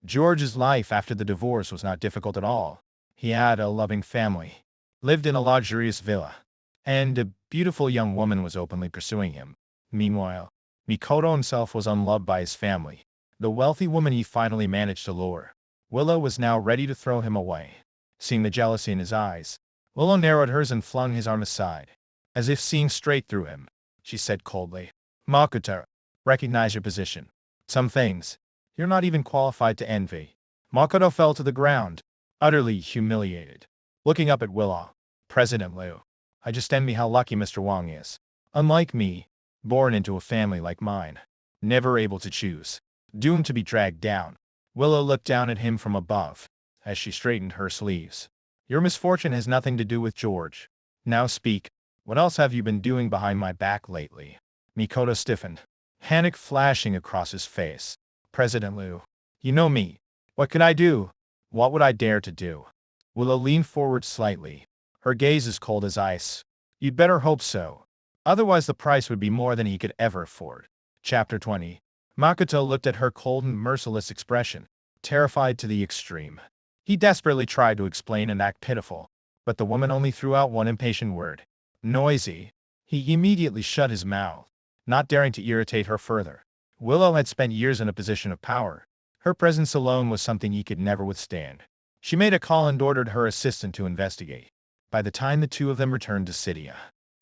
George's life after the divorce was not difficult at all. He had a loving family, lived in a luxurious villa, and a beautiful young woman was openly pursuing him. Meanwhile, Mikoto himself was unloved by his family, the wealthy woman he finally managed to lure. Willow was now ready to throw him away. Seeing the jealousy in his eyes, Willow narrowed hers and flung his arm aside. As if seeing straight through him, she said coldly, Makoto, recognize your position. Some things, you're not even qualified to envy. Makoto fell to the ground, utterly humiliated. Looking up at Willow, President Liu, I just envy how lucky Mr. Wang is. Unlike me, born into a family like mine, never able to choose, doomed to be dragged down. Willow looked down at him from above, as she straightened her sleeves. Your misfortune has nothing to do with George. Now speak. What else have you been doing behind my back lately? Mikoto stiffened, panic flashing across his face. President Liu, you know me. What could I do? What would I dare to do? Willow leaned forward slightly, her gaze as cold as ice. You'd better hope so. Otherwise the price would be more than he could ever afford. Chapter 20. Makoto looked at her cold and merciless expression, terrified to the extreme. He desperately tried to explain and act pitiful, but the woman only threw out one impatient word. Noisy. He immediately shut his mouth, not daring to irritate her further. Willow had spent years in a position of power. Her presence alone was something he could never withstand. She made a call and ordered her assistant to investigate. By the time the two of them returned to Cydia,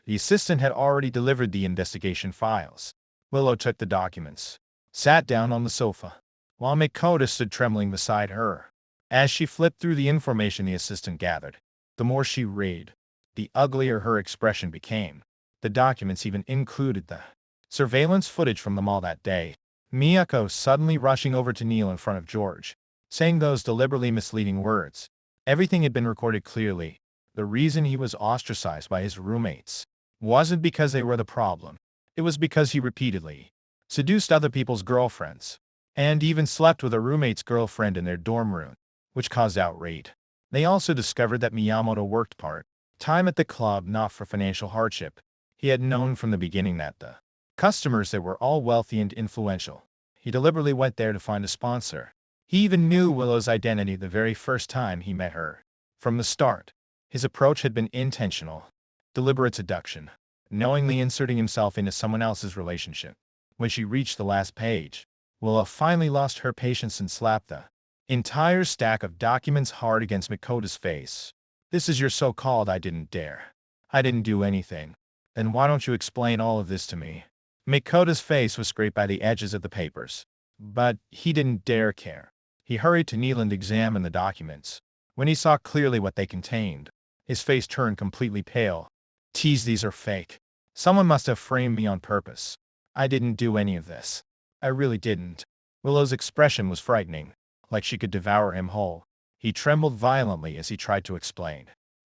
the assistant had already delivered the investigation files. Willow took the documents, sat down on the sofa, while Mikoto stood trembling beside her. As she flipped through the information the assistant gathered, the more she read, the uglier her expression became. The documents even included the surveillance footage from the mall that day. Miyako suddenly rushing over to kneel in front of George, saying those deliberately misleading words. Everything had been recorded clearly. The reason he was ostracized by his roommates wasn't because they were the problem. It was because he repeatedly seduced other people's girlfriends, and even slept with a roommate's girlfriend in their dorm room, which caused outrage. They also discovered that Miyamoto worked part-time at the club not for financial hardship. He had known from the beginning that the customers there were all wealthy and influential. He deliberately went there to find a sponsor. He even knew Willow's identity the very first time he met her. From the start, his approach had been intentional, deliberate seduction, knowingly inserting himself into someone else's relationship. When she reached the last page, Willow finally lost her patience and slapped the entire stack of documents hard against Makoto's face. This is your so-called I didn't dare. I didn't do anything. Then why don't you explain all of this to me? Makoto's face was scraped by the edges of the papers. But he didn't dare care. He hurried to kneel and examine the documents. When he saw clearly what they contained, his face turned completely pale. Tease, these are fake. Someone must have framed me on purpose. I didn't do any of this. I really didn't. Willow's expression was frightening, like she could devour him whole. He trembled violently as he tried to explain.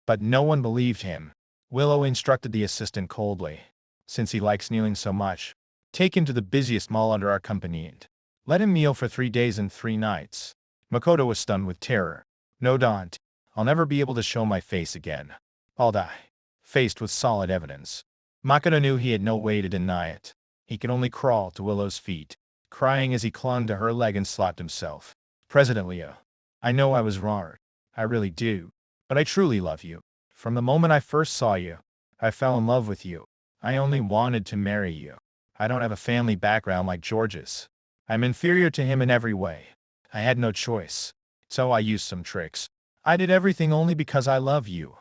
But no one believed him. Willow instructed the assistant coldly. Since he likes kneeling so much, take him to the busiest mall under our company and let him kneel for 3 days and 3 nights. Makoto was stunned with terror. No, don't. I'll never be able to show my face again. I'll die. Faced with solid evidence, Makoto knew he had no way to deny it. He could only crawl to Willow's feet, crying as he clung to her leg and slapped himself. President Leo, I know I was wrong. I really do. But I truly love you. From the moment I first saw you, I fell in love with you. I only wanted to marry you. I don't have a family background like George's. I'm inferior to him in every way. I had no choice. So I used some tricks. I did everything only because I love you.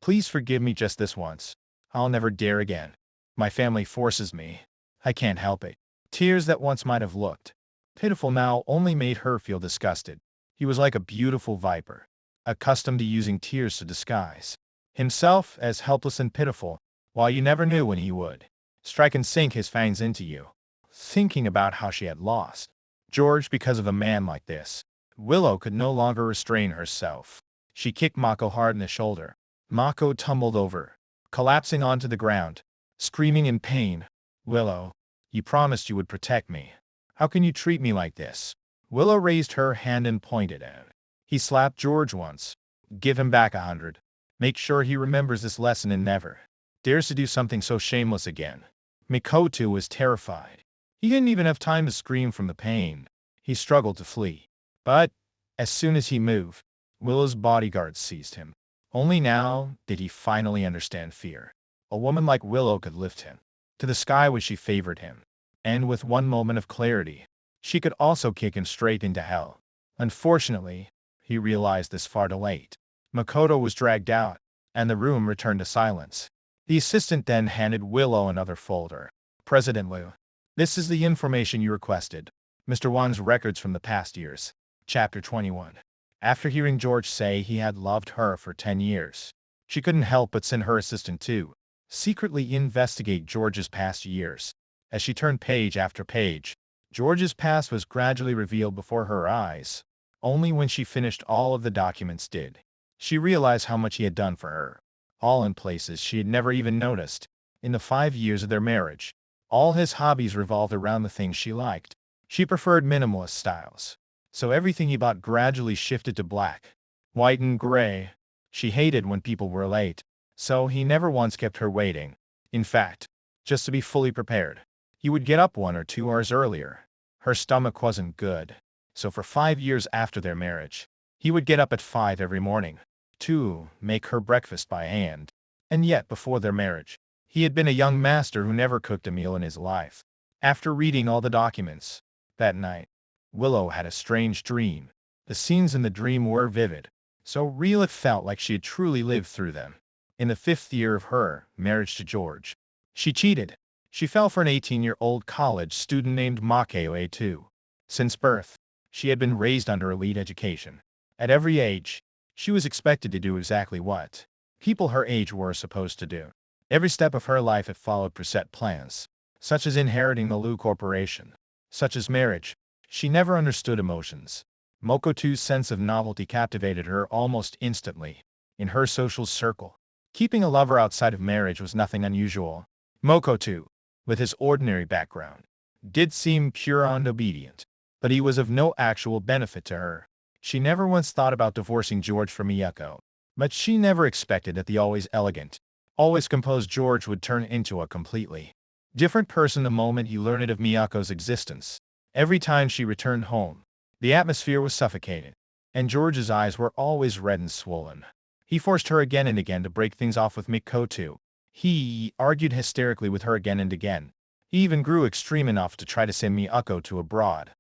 Please forgive me just this once. I'll never dare again. My family forces me. I can't help it. Tears that once might have looked pitiful now only made her feel disgusted. He was like a beautiful viper, accustomed to using tears to disguise himself as helpless and pitiful, while you never knew when he would strike and sink his fangs into you. Thinking about how she had lost George because of a man like this, Willow could no longer restrain herself. She kicked Mako hard in the shoulder. Mako tumbled over, collapsing onto the ground, screaming in pain. Willow, you promised you would protect me. How can you treat me like this? Willow raised her hand and pointed at him. He slapped George once. Give him back 100. Make sure he remembers this lesson and never dares to do something so shameless again. Mikoto was terrified. He didn't even have time to scream from the pain. He struggled to flee. But, as soon as he moved, Willow's bodyguards seized him. Only now did he finally understand fear. A woman like Willow could lift him to the sky when she favored him. And with one moment of clarity, she could also kick him straight into hell. Unfortunately, he realized this far too late. Makoto was dragged out, and the room returned to silence. The assistant then handed Willow another folder. President Liu, this is the information you requested. Mr. Wang's records from the past years. Chapter 21. After hearing George say he had loved her for 10 years, she couldn't help but send her assistant to secretly investigate George's past years. As she turned page after page, George's past was gradually revealed before her eyes. Only when she finished all of the documents did she realized how much he had done for her, all in places she had never even noticed. In the 5 years of their marriage, all his hobbies revolved around the things she liked. She preferred minimalist styles, so everything he bought gradually shifted to black, white, and gray. She hated when people were late, so he never once kept her waiting. In fact, just to be fully prepared, he would get up 1 or 2 hours earlier. Her stomach wasn't good, so for 5 years after their marriage, he would get up at 5 every morning to make her breakfast by hand. And yet, before their marriage, he had been a young master who never cooked a meal in his life. After reading all the documents that night, Willow had a strange dream. The scenes in the dream were vivid, so real it felt like she had truly lived through them. In the 5th year of her marriage to George, she cheated. She fell for an 18-year-old college student named Mako too. Since birth, she had been raised under elite education. At every age, she was expected to do exactly what people her age were supposed to do. Every step of her life had followed preset plans, such as inheriting the Lu Corporation, such as marriage. She never understood emotions. Mokoto's sense of novelty captivated her almost instantly. In her social circle, keeping a lover outside of marriage was nothing unusual. Mokoto, with his ordinary background, did seem pure and obedient, but he was of no actual benefit to her. She never once thought about divorcing George from Miyako, but she never expected that the always elegant, always composed George would turn into a completely different person the moment he learned of Miyako's existence. Every time she returned home, the atmosphere was suffocating, and George's eyes were always red and swollen. He forced her again and again to break things off with Mikoto. He argued hysterically with her again and again. He even grew extreme enough to try to send Miyako to abroad.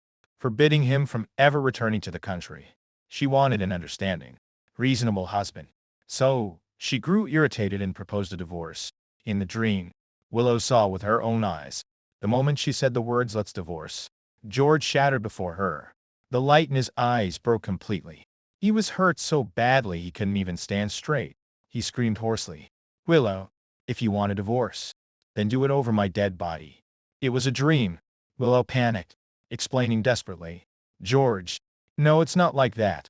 forbidding him from ever returning to the country. She wanted an understanding, reasonable husband. So, she grew irritated and proposed a divorce. In the dream, Willow saw with her own eyes. The moment she said the words, "Let's divorce," George shattered before her. The light in his eyes broke completely. He was hurt so badly he couldn't even stand straight. He screamed hoarsely, "Willow, if you want a divorce, then do it over my dead body." It was a dream. Willow panicked, explaining desperately. "George, no, it's not like that.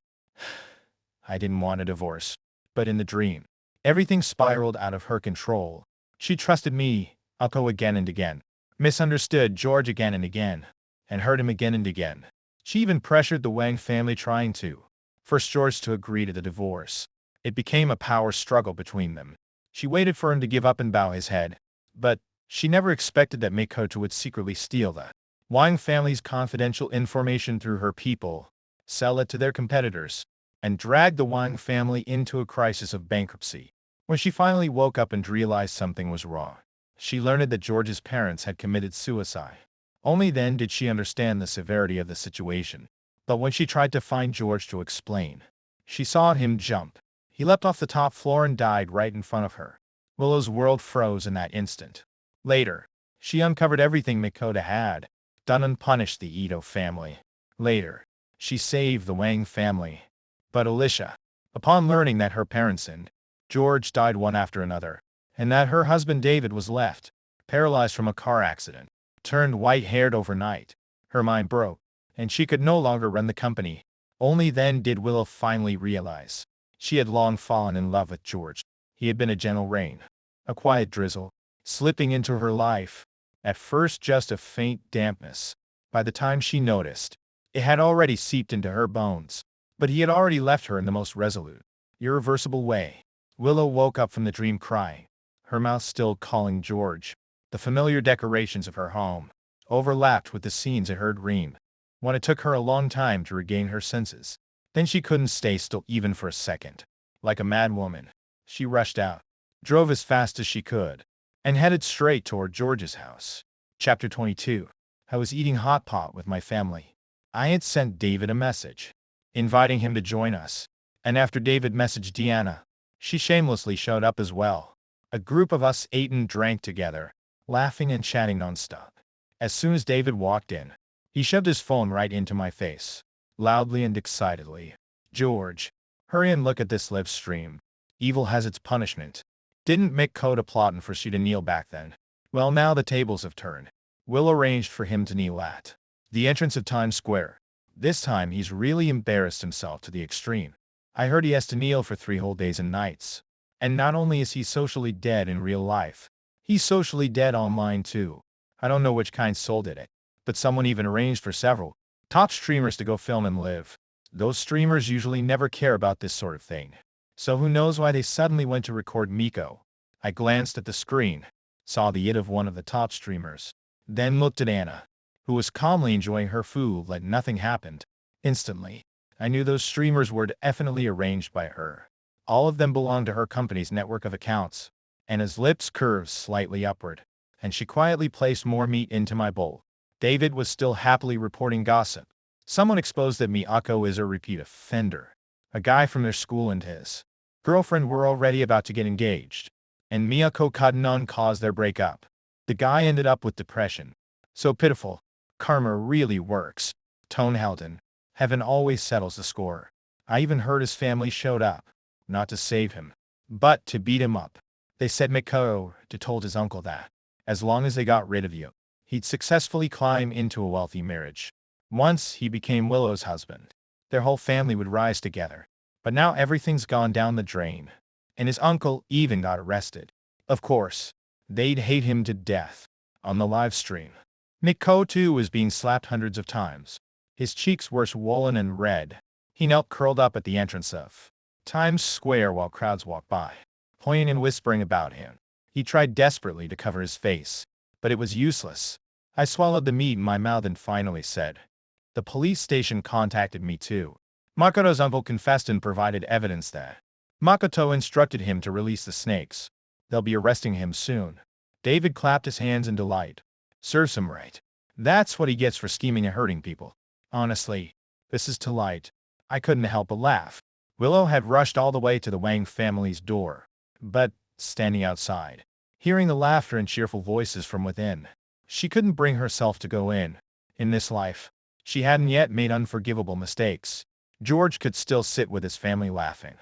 I didn't want a divorce." But in the dream, everything spiraled out of her control. She trusted me, Akko, again and again, misunderstood George again and again, and hurt him again and again. She even pressured the Wang family, trying to force George to agree to the divorce. It became a power struggle between them. She waited for him to give up and bow his head, but she never expected that Makoto would secretly steal the Wang family's confidential information through her people, sell it to their competitors, and drag the Wang family into a crisis of bankruptcy. When she finally woke up and realized something was wrong, she learned that George's parents had committed suicide. Only then did she understand the severity of the situation. But when she tried to find George to explain, she saw him jump. He leapt off the top floor and died right in front of her. Willow's world froze in that instant. Later, she uncovered everything Makoto had done and punished the Ito family. Later, she saved the Wang family. But Alicia, upon learning that her parents and George died one after another, and that her husband David was left paralyzed from a car accident, turned white-haired overnight. Her mind broke, and she could no longer run the company. Only then did Willow finally realize. She had long fallen in love with George. He had been a gentle rain, a quiet drizzle, slipping into her life. At first just a faint dampness. By the time she noticed, it had already seeped into her bones. But he had already left her in the most resolute, irreversible way. Willow woke up from the dream crying, her mouth still calling George. The familiar decorations of her home overlapped with the scenes at her dream. When it took her a long time to regain her senses, then she couldn't stay still even for a second. Like a mad woman, she rushed out, drove as fast as she could, and headed straight toward George's house. Chapter 22. I was eating hot pot with my family. I had sent David a message, inviting him to join us. And after David messaged Deanna, she shamelessly showed up as well. A group of us ate and drank together, laughing and chatting nonstop. As soon as David walked in, he shoved his phone right into my face, loudly and excitedly. "George, hurry and look at this live stream. Evil has its punishment." Didn't Makoto plotting for you to kneel back then? Well, now the tables have turned. Will arranged for him to kneel at the entrance of Times Square. This time he's really embarrassed himself to the extreme. I heard he has to kneel for 3 whole days and nights. And not only is he socially dead in real life, he's socially dead online too. I don't know which kind soul did it, but someone even arranged for several top streamers to go film and live. Those streamers usually never care about this sort of thing. So who knows why they suddenly went to record Miko. I glanced at the screen, saw the it of one of the top streamers, then looked at Anna, who was calmly enjoying her food like nothing happened. Instantly, I knew those streamers were definitely arranged by her. All of them belonged to her company's network of accounts. Anna's lips curved slightly upward, and she quietly placed more meat into my bowl. David was still happily reporting gossip. Someone exposed that Miyako is a repeat offender. A guy from their school and his girlfriend were already about to get engaged, and Miyako Katanon caused their breakup. The guy ended up with depression. So pitiful. Karma really works. Tone Heldon. Heaven always settles the score. I even heard his family showed up, not to save him, but to beat him up. They said Miko told his uncle that, as long as they got rid of you, he'd successfully climb into a wealthy marriage. Once he became Willow's husband, their whole family would rise together. But now everything's gone down the drain, and his uncle even got arrested. Of course, they'd hate him to death. On the live stream, Miko too was being slapped hundreds of times. His cheeks were swollen and red. He knelt curled up at the entrance of Times Square while crowds walked by, pointing and whispering about him. He tried desperately to cover his face, but it was useless. I swallowed the meat in my mouth and finally said, "The police station contacted me too." Makoto's uncle confessed and provided evidence that Makoto instructed him to release the snakes. They'll be arresting him soon. David clapped his hands in delight. Serves him right. That's what he gets for scheming and hurting people. Honestly, this is too light. I couldn't help but laugh. Willow had rushed all the way to the Wang family's door, but, standing outside, hearing the laughter and cheerful voices from within, she couldn't bring herself to go in. In this life, she hadn't yet made unforgivable mistakes. George could still sit with his family laughing,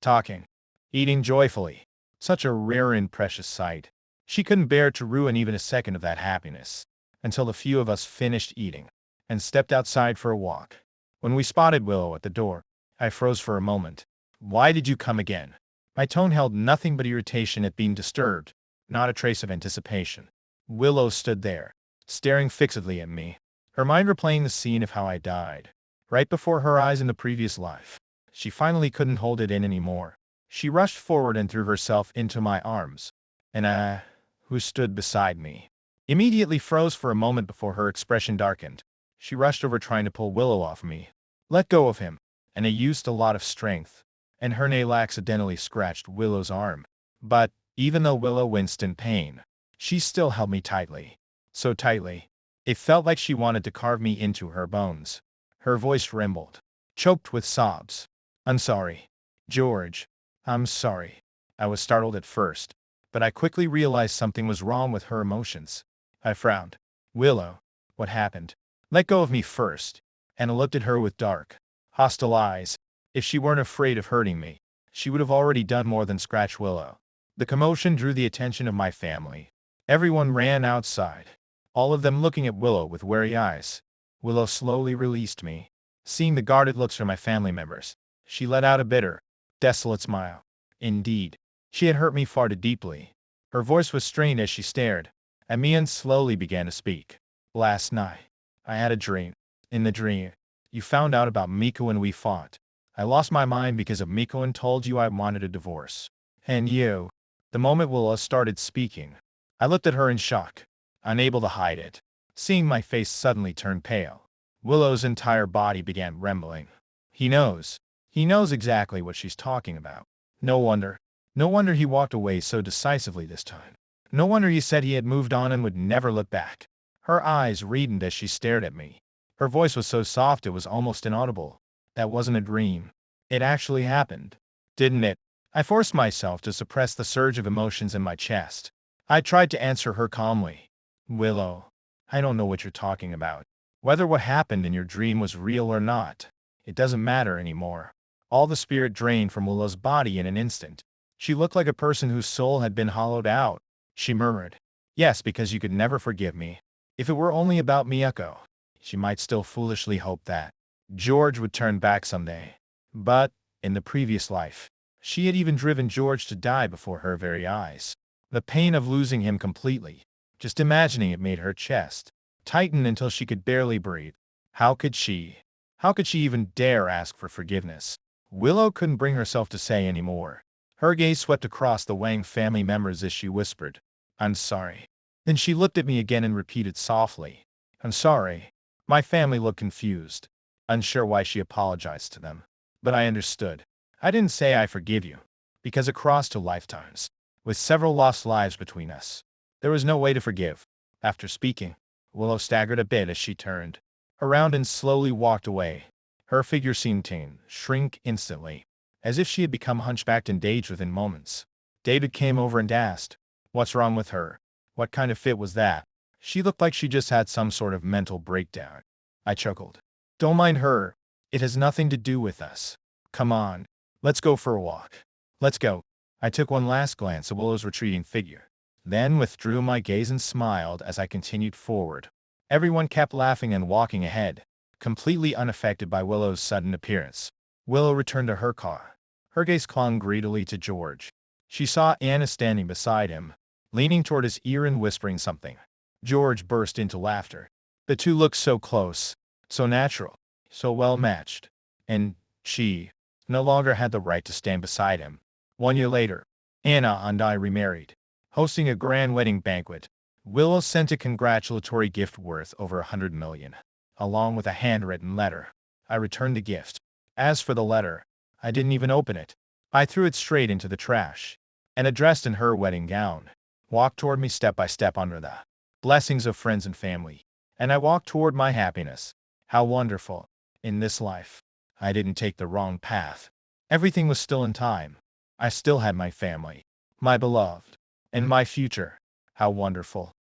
talking, eating joyfully. Such a rare and precious sight. She couldn't bear to ruin even a second of that happiness, until the few of us finished eating and stepped outside for a walk. When we spotted Willow at the door, I froze for a moment. Why did you come again? My tone held nothing but irritation at being disturbed, not a trace of anticipation. Willow stood there, staring fixedly at me, her mind replaying the scene of how I died, right before her eyes in the previous life. She finally couldn't hold it in anymore. She rushed forward and threw herself into my arms, and I, who stood beside me, immediately froze for a moment before her expression darkened. She rushed over trying to pull Willow off me. Let go of him, and I used a lot of strength, and her nail accidentally scratched Willow's arm. But, even though Willow winced in pain, she still held me tightly. So tightly, it felt like she wanted to carve me into her bones. Her voice trembled, choked with sobs. I'm sorry, George. I'm sorry. I was startled at first, but I quickly realized something was wrong with her emotions. I frowned. Willow, what happened? Let go of me first. And I looked at her with dark, hostile eyes. If she weren't afraid of hurting me, she would have already done more than scratch Willow. The commotion drew the attention of my family. Everyone ran outside, all of them looking at Willow with wary eyes. Willow slowly released me. Seeing the guarded looks from my family members, she let out a bitter, desolate smile. Indeed, she had hurt me far too deeply. Her voice was strained as she stared at me and slowly began to speak. Last night, I had a dream. In the dream, you found out about Miko and we fought. I lost my mind because of Miko and told you I wanted a divorce. And you. The moment Willow started speaking, I looked at her in shock, unable to hide it. Seeing my face suddenly turn pale, Willow's entire body began trembling. He knows. He knows exactly what she's talking about. No wonder. No wonder he walked away so decisively this time. No wonder he said he had moved on and would never look back. Her eyes reddened as she stared at me. Her voice was so soft it was almost inaudible. That wasn't a dream. It actually happened. Didn't it? I forced myself to suppress the surge of emotions in my chest. I tried to answer her calmly. Willow, I don't know what you're talking about. Whether what happened in your dream was real or not, it doesn't matter anymore. All the spirit drained from Willow's body in an instant. She looked like a person whose soul had been hollowed out. She murmured, yes, because you could never forgive me. If it were only about Miyako, she might still foolishly hope that George would turn back someday. But, in the previous life, she had even driven George to die before her very eyes. The pain of losing him completely, just imagining it made her chest tighten until she could barely breathe. How could she even dare ask for forgiveness? Willow couldn't bring herself to say any more. Her gaze swept across the Wang family members as she whispered, I'm sorry. Then she looked at me again and repeated softly, I'm sorry. My family looked confused, unsure why she apologized to them. But I understood. I didn't say I forgive you, because across 2 lifetimes, with several lost lives between us, there was no way to forgive. After speaking, Willow staggered a bit as she turned around and slowly walked away. Her figure seemed to shrink instantly, as if she had become hunchbacked and dazed within moments. David came over and asked, what's wrong with her? What kind of fit was that? She looked like she just had some sort of mental breakdown. I chuckled. Don't mind her. It has nothing to do with us. Come on. Let's go for a walk. Let's go. I took one last glance at Willow's retreating figure, then withdrew my gaze and smiled as I continued forward. Everyone kept laughing and walking ahead, completely unaffected by Willow's sudden appearance. Willow returned to her car. Her gaze clung greedily to George. She saw Anna standing beside him, leaning toward his ear and whispering something. George burst into laughter. The two looked so close, so natural, so well matched. And she no longer had the right to stand beside him. 1 year later, Anna and I remarried, hosting a grand wedding banquet. Willow sent a congratulatory gift worth over 100 million, along with a handwritten letter. I returned the gift. As for the letter, I didn't even open it. I threw it straight into the trash, and dressed in her wedding gown, walked toward me step by step under the blessings of friends and family, and I walked toward my happiness. How wonderful. In this life, I didn't take the wrong path. Everything was still in time. I still had my family, my beloved, and my future. How wonderful.